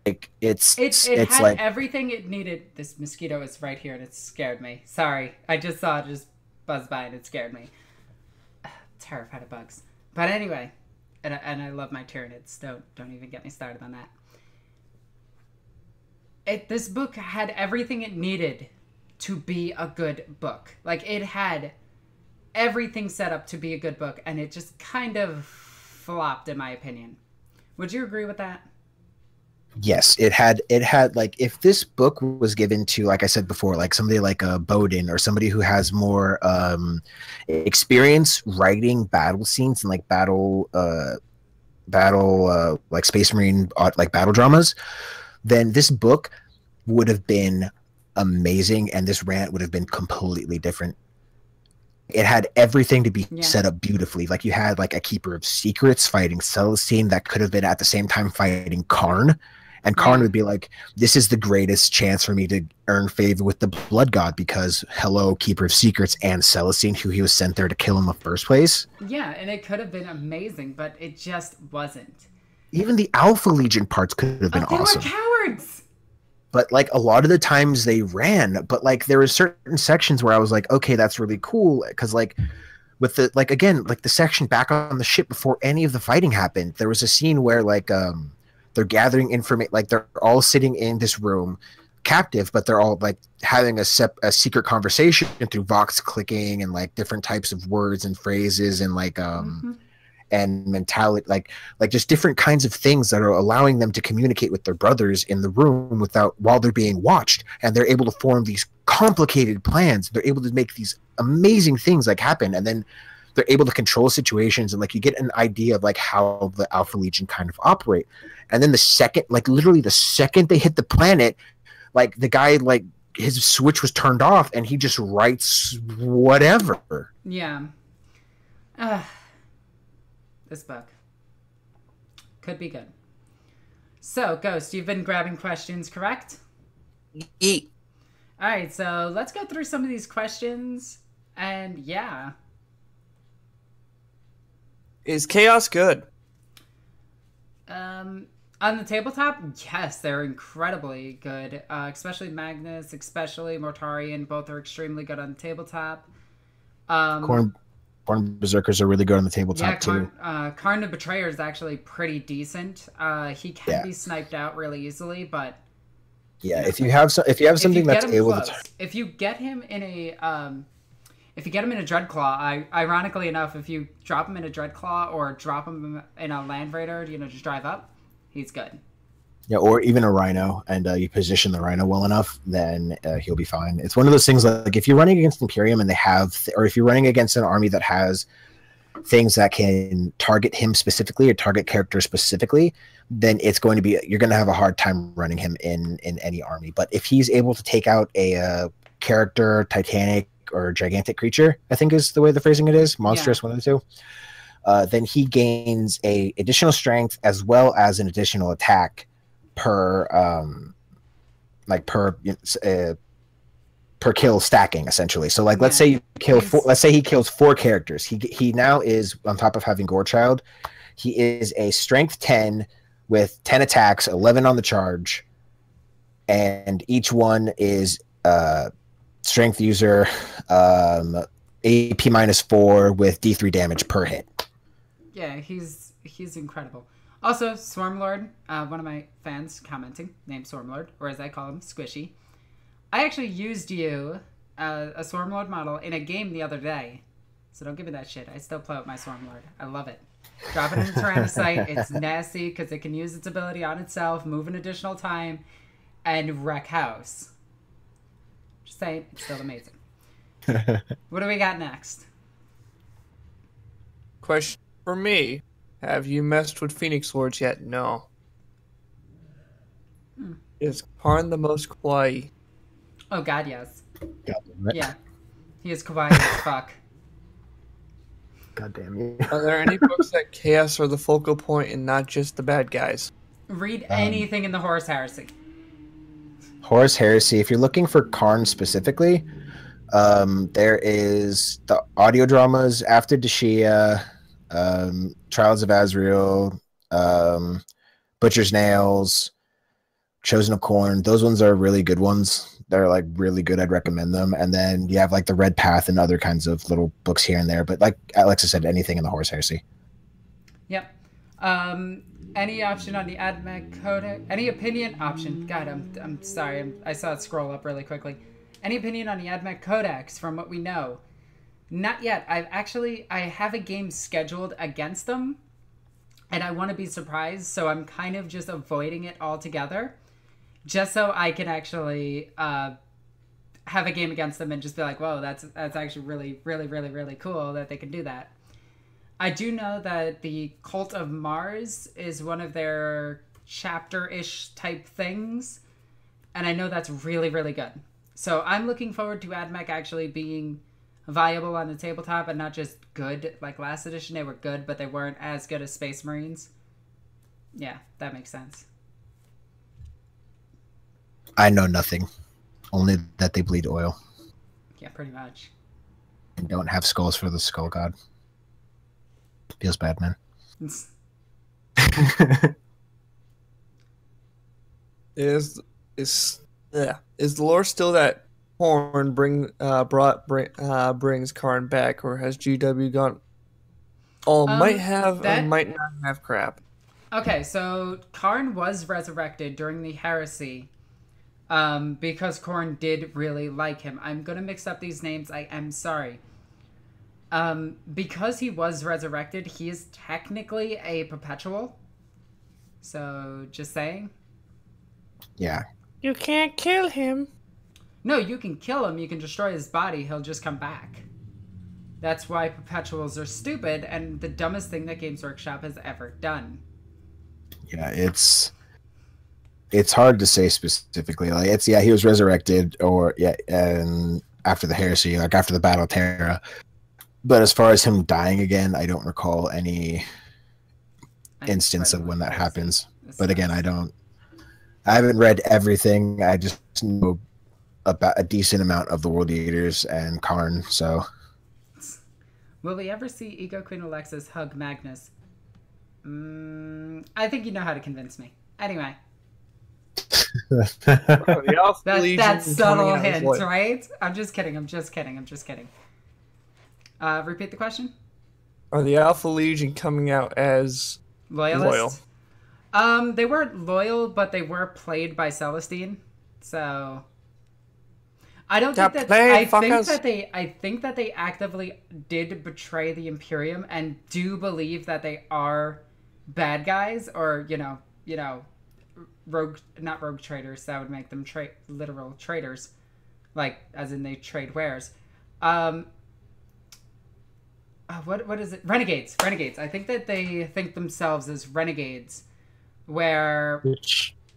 It had like everything it needed. This mosquito is right here and it scared me. Sorry, I just saw it just buzz by and it scared me. Terrified of bugs. But anyway, and I love my tyranids. Don't even get me started on that. This book had everything it needed to be a good book. Like it had everything set up to be a good book, and it just kind of flopped, in my opinion. Would you agree with that? Yes, it had like, if this book was given to, like I said before, like somebody like a Bowden or somebody who has more experience writing battle scenes and like battle like Space Marine like battle dramas, then this book would have been amazing, and this rant would have been completely different. It had everything to be set up beautifully. Like you had like a Keeper of Secrets fighting Celestine that could have been at the same time fighting Karn. And Karn would be like, this is the greatest chance for me to earn favor with the Blood God, because hello, Keeper of Secrets and Celestine, who he was sent there to kill in the first place. Yeah, and it could have been amazing, but it just wasn't. Even the Alpha Legion parts could have been awesome. They were cowards! But like a lot of the times they ran, but like there were certain sections where I was like, okay, that's really cool, because like with the like again like the section back on the ship before any of the fighting happened, there was a scene where like they're gathering information, like they're all sitting in this room captive, but they're all like having a secret conversation through vox clicking and like different types of words and phrases, and like and mentality, like just different kinds of things that are allowing them to communicate with their brothers in the room while they're being watched, and they're able to form these complicated plans. They're able to make these amazing things like happen, and then they're able to control situations, and like you get an idea of like how the Alpha Legion kind of operate. And then the second, like literally the second they hit the planet, like the guy, like his switch was turned off and he just writes whatever. Yeah. This book could be good. So, Ghost, you've been grabbing questions, correct? Eat. All right, so let's go through some of these questions. And yeah. Is chaos good? On the tabletop, yes, they're incredibly good. Especially Magnus, especially Mortarion, both are extremely good on the tabletop. Corn Berserkers are really good on the tabletop too. Karn the Betrayer is actually pretty decent. He can be sniped out really easily, but yeah, if you have something that's able to, if you get him in a Dreadclaw, ironically enough, if you drop him in a Dreadclaw or drop him in a Land Raider, just drive up, he's good. Yeah, or even a Rhino, and you position the Rhino well enough, then he'll be fine. It's one of those things like if you're running against Imperium and they have, or if you're running against an army that has things that can target him specifically or target characters specifically, then it's going to be, you're going to have a hard time running him in any army. But if he's able to take out a character, Titanic, or gigantic creature, I think is the way the phrasing it is, monstrous, one of the two, then he gains a additional strength as well as an additional attack per kill stacking, essentially. So like let's say you kill let's say he kills 4 characters. He now is, on top of having Gorechild, he is a strength 10 with 10 attacks, 11 on the charge, and each one is strength user, AP -4 with D3 damage per hit. Yeah, he's incredible. Also, Swarmlord, one of my fans commenting, named Swarmlord, or as I call him, Squishy. I actually used you, a Swarmlord model, in a game the other day. So don't give me that shit. I still play with my Swarmlord. I love it. Drop it in the Tyrannocyte. It's nasty because it can use its ability on itself, move an additional time, and wreck house. Just saying, it's still amazing. What do we got next? Question for me. Have you messed with Phoenix Lords yet? No. Is Karn the most kawaii? Oh god, yes. God damn it. Yeah. He is kawaii as fuck. God damn you. Are there any books that chaos are the focal point and not just the bad guys? Read anything in the Horus Heresy. Horus Heresy, if you're looking for Karn specifically, there is the audio dramas After Dashia, Trials of Azrael, Butcher's Nails, Chosen of Corn. Those ones are really good ones. They're like really good. I'd recommend them. And then you have like the Red Path and other kinds of little books here and there. But like Alexis said, anything in the Horus Heresy. Yep. Any option on the AdMech Codex? Any opinion? Option. God, I'm sorry. I saw it scroll up really quickly. Any opinion on the AdMech Codex from what we know? Not yet. I have a game scheduled against them, and I want to be surprised, so I'm kind of just avoiding it altogether, just so I can actually have a game against them and just be like, whoa, that's actually really, really, really, really cool that they can do that. I do know that the Cult of Mars is one of their chapter-ish type things, and I know that's really, really good. So I'm looking forward to AdMech actually being viable on the tabletop and not just good. Like last edition, they were good, but they weren't as good as Space Marines. Yeah, that makes sense. I know nothing. Only that they bleed oil. Yeah, pretty much. And don't have skulls for the Skull God. Feels bad, man. Is the lore still that Horn brings Karn back, or has GW gone? Might have or might not have crap. Okay, so Karn was resurrected during the Heresy, because Khorne did really like him. I'm gonna mix up these names. I am sorry. Because he was resurrected, he is technically a perpetual. So, just saying. Yeah. You can't kill him. No, you can kill him. You can destroy his body. He'll just come back. That's why perpetuals are stupid and the dumbest thing that Games Workshop has ever done. Yeah, it's hard to say specifically. Like he was resurrected, or and after the heresy, like after the Battle of Terra. But as far as him dying again, I don't recall any instance of when that happens. But again, I haven't read everything. I just know about a decent amount of the World Eaters and Karn, so. Will we ever see EgoqueenAlexis hug Magnus? I think you know how to convince me. Anyway. That's subtle hints, right? I'm just kidding. Repeat the question. Are the Alpha Legion coming out as loyalists? Loyal? They weren't loyal, but they were played by Celestine. So I don't think that I think that they actively did betray the Imperium and do believe that they are bad guys, or not rogue traders. That would make them literal traitors, like as in they trade wares. What is it? Renegades. I think that they think themselves as renegades, where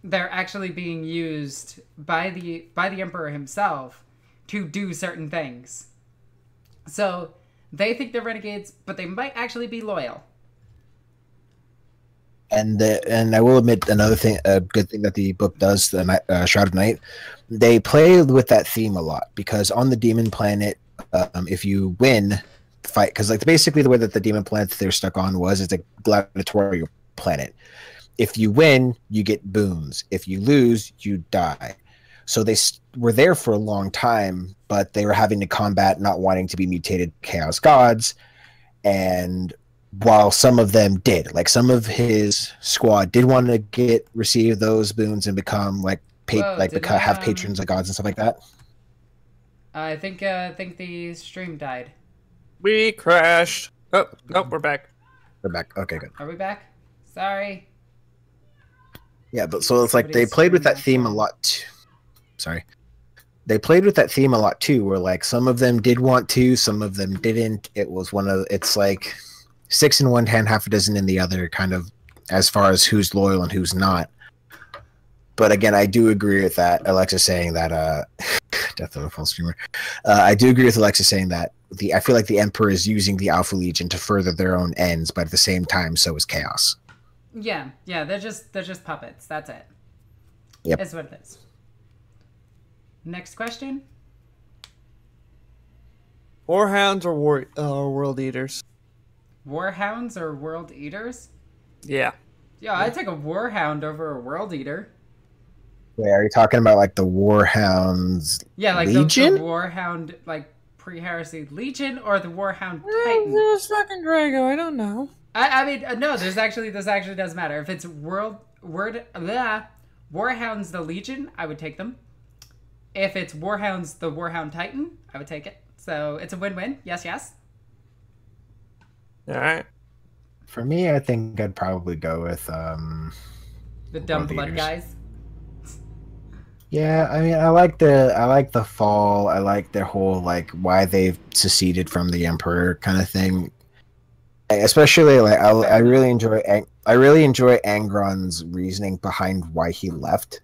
they're actually being used by the Emperor himself to do certain things. So they think they're renegades, but they might actually be loyal. And I will admit another thing, a good thing that the book does, the Shroud of Night, they play with that theme a lot, because on the demon planet, if you win fight, because like basically the way that the demon planet they're stuck on it's a gladiatorial planet. If you win, you get boons. If you lose, you die. So they were there for a long time, but they were having to combat not wanting to be mutated chaos gods. And while some of them did, like some of his squad did want to receive those boons and become like have patrons of gods and stuff like that. I think the stream died. We crashed. Oh, nope, we're back. We're back. Okay, good. Are we back? Sorry. Yeah, but so it's like they played with that theme a lot. Sorry. They played with that theme a lot too, where like some of them did want to, some of them didn't. It's like 6 in one hand, half a dozen in the other, kind of as far as who's loyal and who's not. But again, I do agree with that. Alexis saying that death of a false streamer. I do agree with Alexis saying that I feel like the Emperor is using the Alpha Legion to further their own ends, but at the same time, so is Chaos. Yeah, they're just puppets. That's it. Yep. That's what it is. Next question. Warhounds or World Eaters? Warhounds or World Eaters? Yeah. Yeah, I'd take a Warhound over a World Eater. Wait, are you talking about like the Warhounds Legion? The Warhound, like pre-heresy Legion, or the Warhound Titan? It was fucking Drago, I don't know. I mean, no, this actually does matter. If it's Warhounds the Legion, I would take them. If it's Warhounds the Warhound Titan, I would take it. So it's a win-win. Yes. Alright. For me, I think I'd probably go with the dumb blood guys. Yeah, I mean, I like the fall. I like their whole like why they've seceded from the Emperor kind of thing. Especially like I really enjoy Angron's reasoning behind why he left.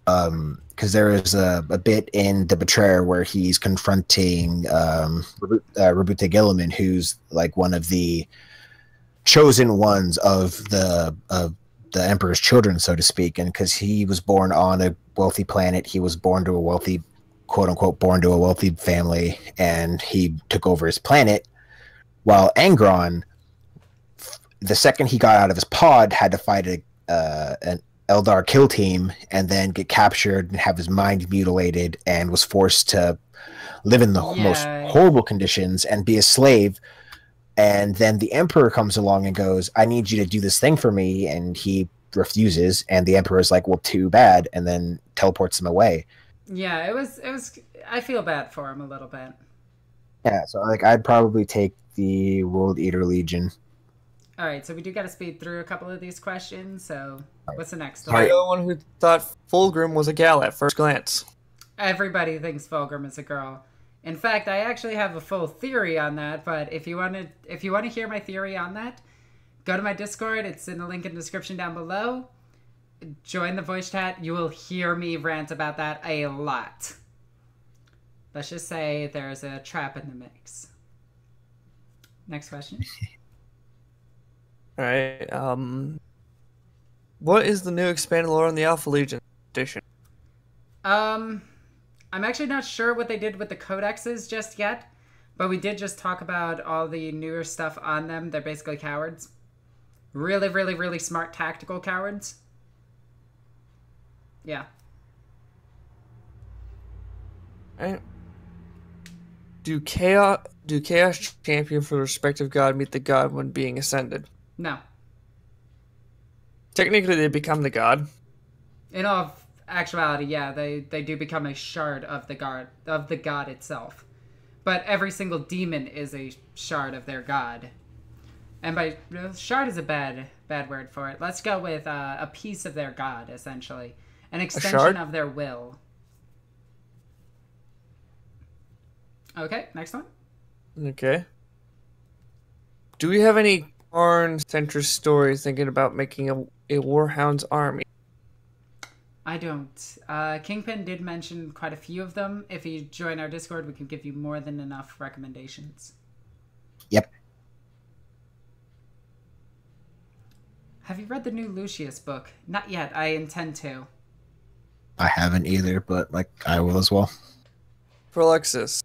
Because there is a bit in The Betrayer where he's confronting Rabute Gilliman, who's like one of the chosen ones of the Emperor's children, so to speak. And because he was born on a wealthy planet, he was born to a wealthy, quote unquote, born to a wealthy family, and he took over his planet. While Angron, the second he got out of his pod, had to fight an Eldar kill team and then get captured and have his mind mutilated, and was forced to live in the most horrible conditions and be a slave. And then the Emperor comes along and goes, I need you to do this thing for me. And he refuses. And the Emperor's like, well, too bad. And then teleports him away. Yeah, it was, I feel bad for him a little bit. Yeah, so like I'd probably take the World Eater Legion. All right, so we do got to speed through a couple of these questions. So what's the next Are one? you the one who thought Fulgrim was a gal at first glance? Everybody thinks Fulgrim is a girl. In fact, I actually have a full theory on that. But if you want to hear my theory on that, go to my Discord. It's in the link in the description down below. Join the voice chat. You will hear me rant about that a lot. Let's just say there's a trap in the mix. Next question. All right. What is the new expanded lore on the Alpha Legion edition? I'm actually not sure what they did with the codexes just yet, but we did just talk about all the newer stuff on them. They're basically cowards. Really, really, really smart tactical cowards. Yeah. All right. Do chaos champion for the respective god meet the god when being ascended? No. Technically, they become the god. In all actuality, yeah, they do become a shard of the god itself. But every single demon is a shard of their god. And by shard is a bad word for it. Let's go with a piece of their god, essentially, an extension of their will. Okay, next one. Okay. Do we have any Karn-centric stories thinking about making a Warhound's army? I don't. Kingpin did mention quite a few of them. If you join our Discord, we can give you more than enough recommendations. Yep. Have you read the new Lucius book? Not yet. I intend to. I haven't either, but like I will as well. For Alexis,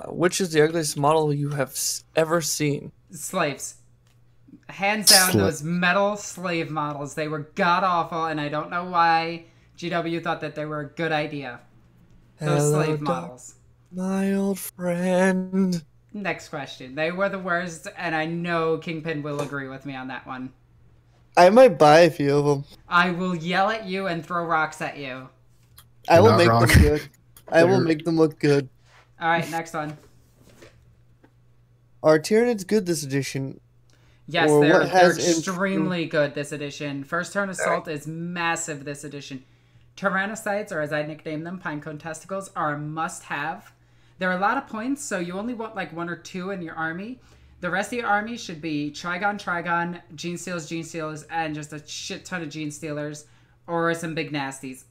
which is the ugliest model you have ever seen? Slaves. Hands down, those metal slave models. They were god-awful, and I don't know why GW thought that they were a good idea. Those slave models. My old friend. Next question. They were the worst, and I know Kingpin will agree with me on that one. I might buy a few of them. I will yell at you and throw rocks at you. I will make them good. I will make them look good. Alright, next one. Are Tyranids good this edition? Yes, they're extremely good this edition. First turn assault is massive this edition. Tyrannicides, or as I nickname them, pinecone testicles, are a must-have. There are a lot of points, so you only want like 1 or 2 in your army. The rest of your army should be Trigon, Genestealers, and just a shit ton of Genestealers, or some big nasties.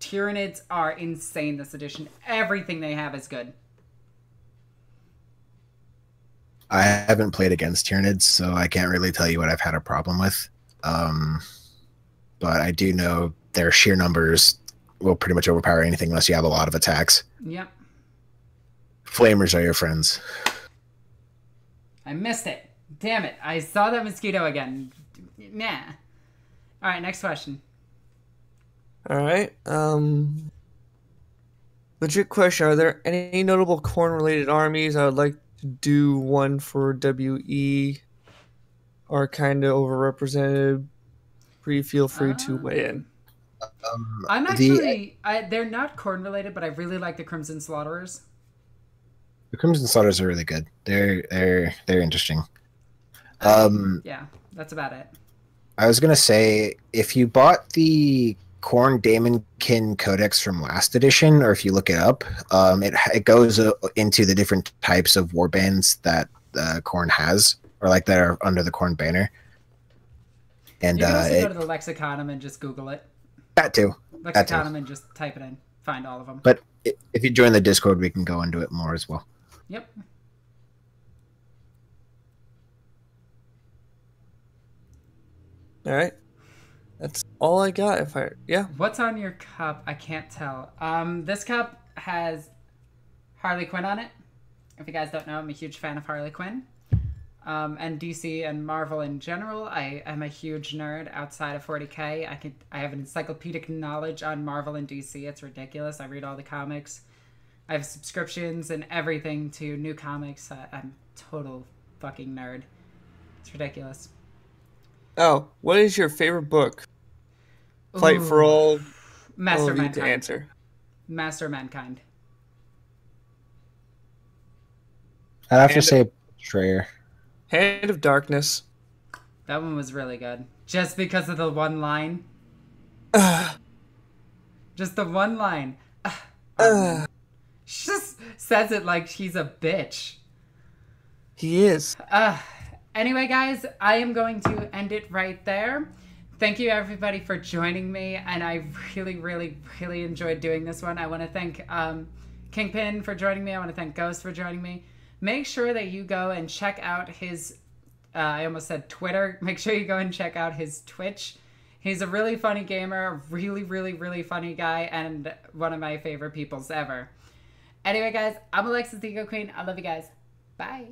Tyranids are insane this edition. Everything they have is good. I haven't played against Tyranids, so I can't really tell you what I've had a problem with. But I do know their sheer numbers will pretty much overpower anything unless you have a lot of attacks. Yep. Flamers are your friends. I missed it. Damn it. I saw that mosquito again. Nah. Alright, next question. Alright. Legit question. Are there any notable Khorne-related armies? I would like to do one for WE. Are kind of overrepresented. Feel free to weigh in. I'm actually... they're not Khorne-related, but I really like the Crimson Slaughterers. The Crimson Slaughters are really good. They're interesting. Yeah, that's about it. I was gonna say if you bought the Khorne Daemonkin Codex from last edition, or if you look it up, it goes into the different types of warbands that Khorne has, or like that are under the Khorne banner. And you can also go to the Lexiconum and just Google it. That too. Lexiconum and just type it in. Find all of them. But if you join the Discord, we can go into it more as well. Yep. All right. That's all I got. Yeah. What's on your cup? I can't tell. This cup has Harley Quinn on it. If you guys don't know, I'm a huge fan of Harley Quinn. And DC and Marvel in general. I am a huge nerd outside of 40K. I have an encyclopedic knowledge on Marvel and DC. It's ridiculous. I read all the comics. I have subscriptions and everything to new comics. I'm total fucking nerd. It's ridiculous. Oh, what is your favorite book? Fight for all. Master of Mankind. To answer. Master of Mankind. I'd have to say Betrayer. Hand of Darkness. That one was really good. Just because of the one line. Just the one line. She just says it like she's a bitch. He is. Anyway, guys, I am going to end it right there. Thank you, everybody, for joining me, and I really, really, really enjoyed doing this one. I want to thank Kingpin for joining me. I want to thank Ghost for joining me. Make sure that you go and check out his, I almost said Twitter. Make sure you go and check out his Twitch. He's a really funny gamer, a really, really, really funny guy, and one of my favorite peoples ever. Anyway, guys, I'm Alexis the Ego Queen. I love you guys. Bye.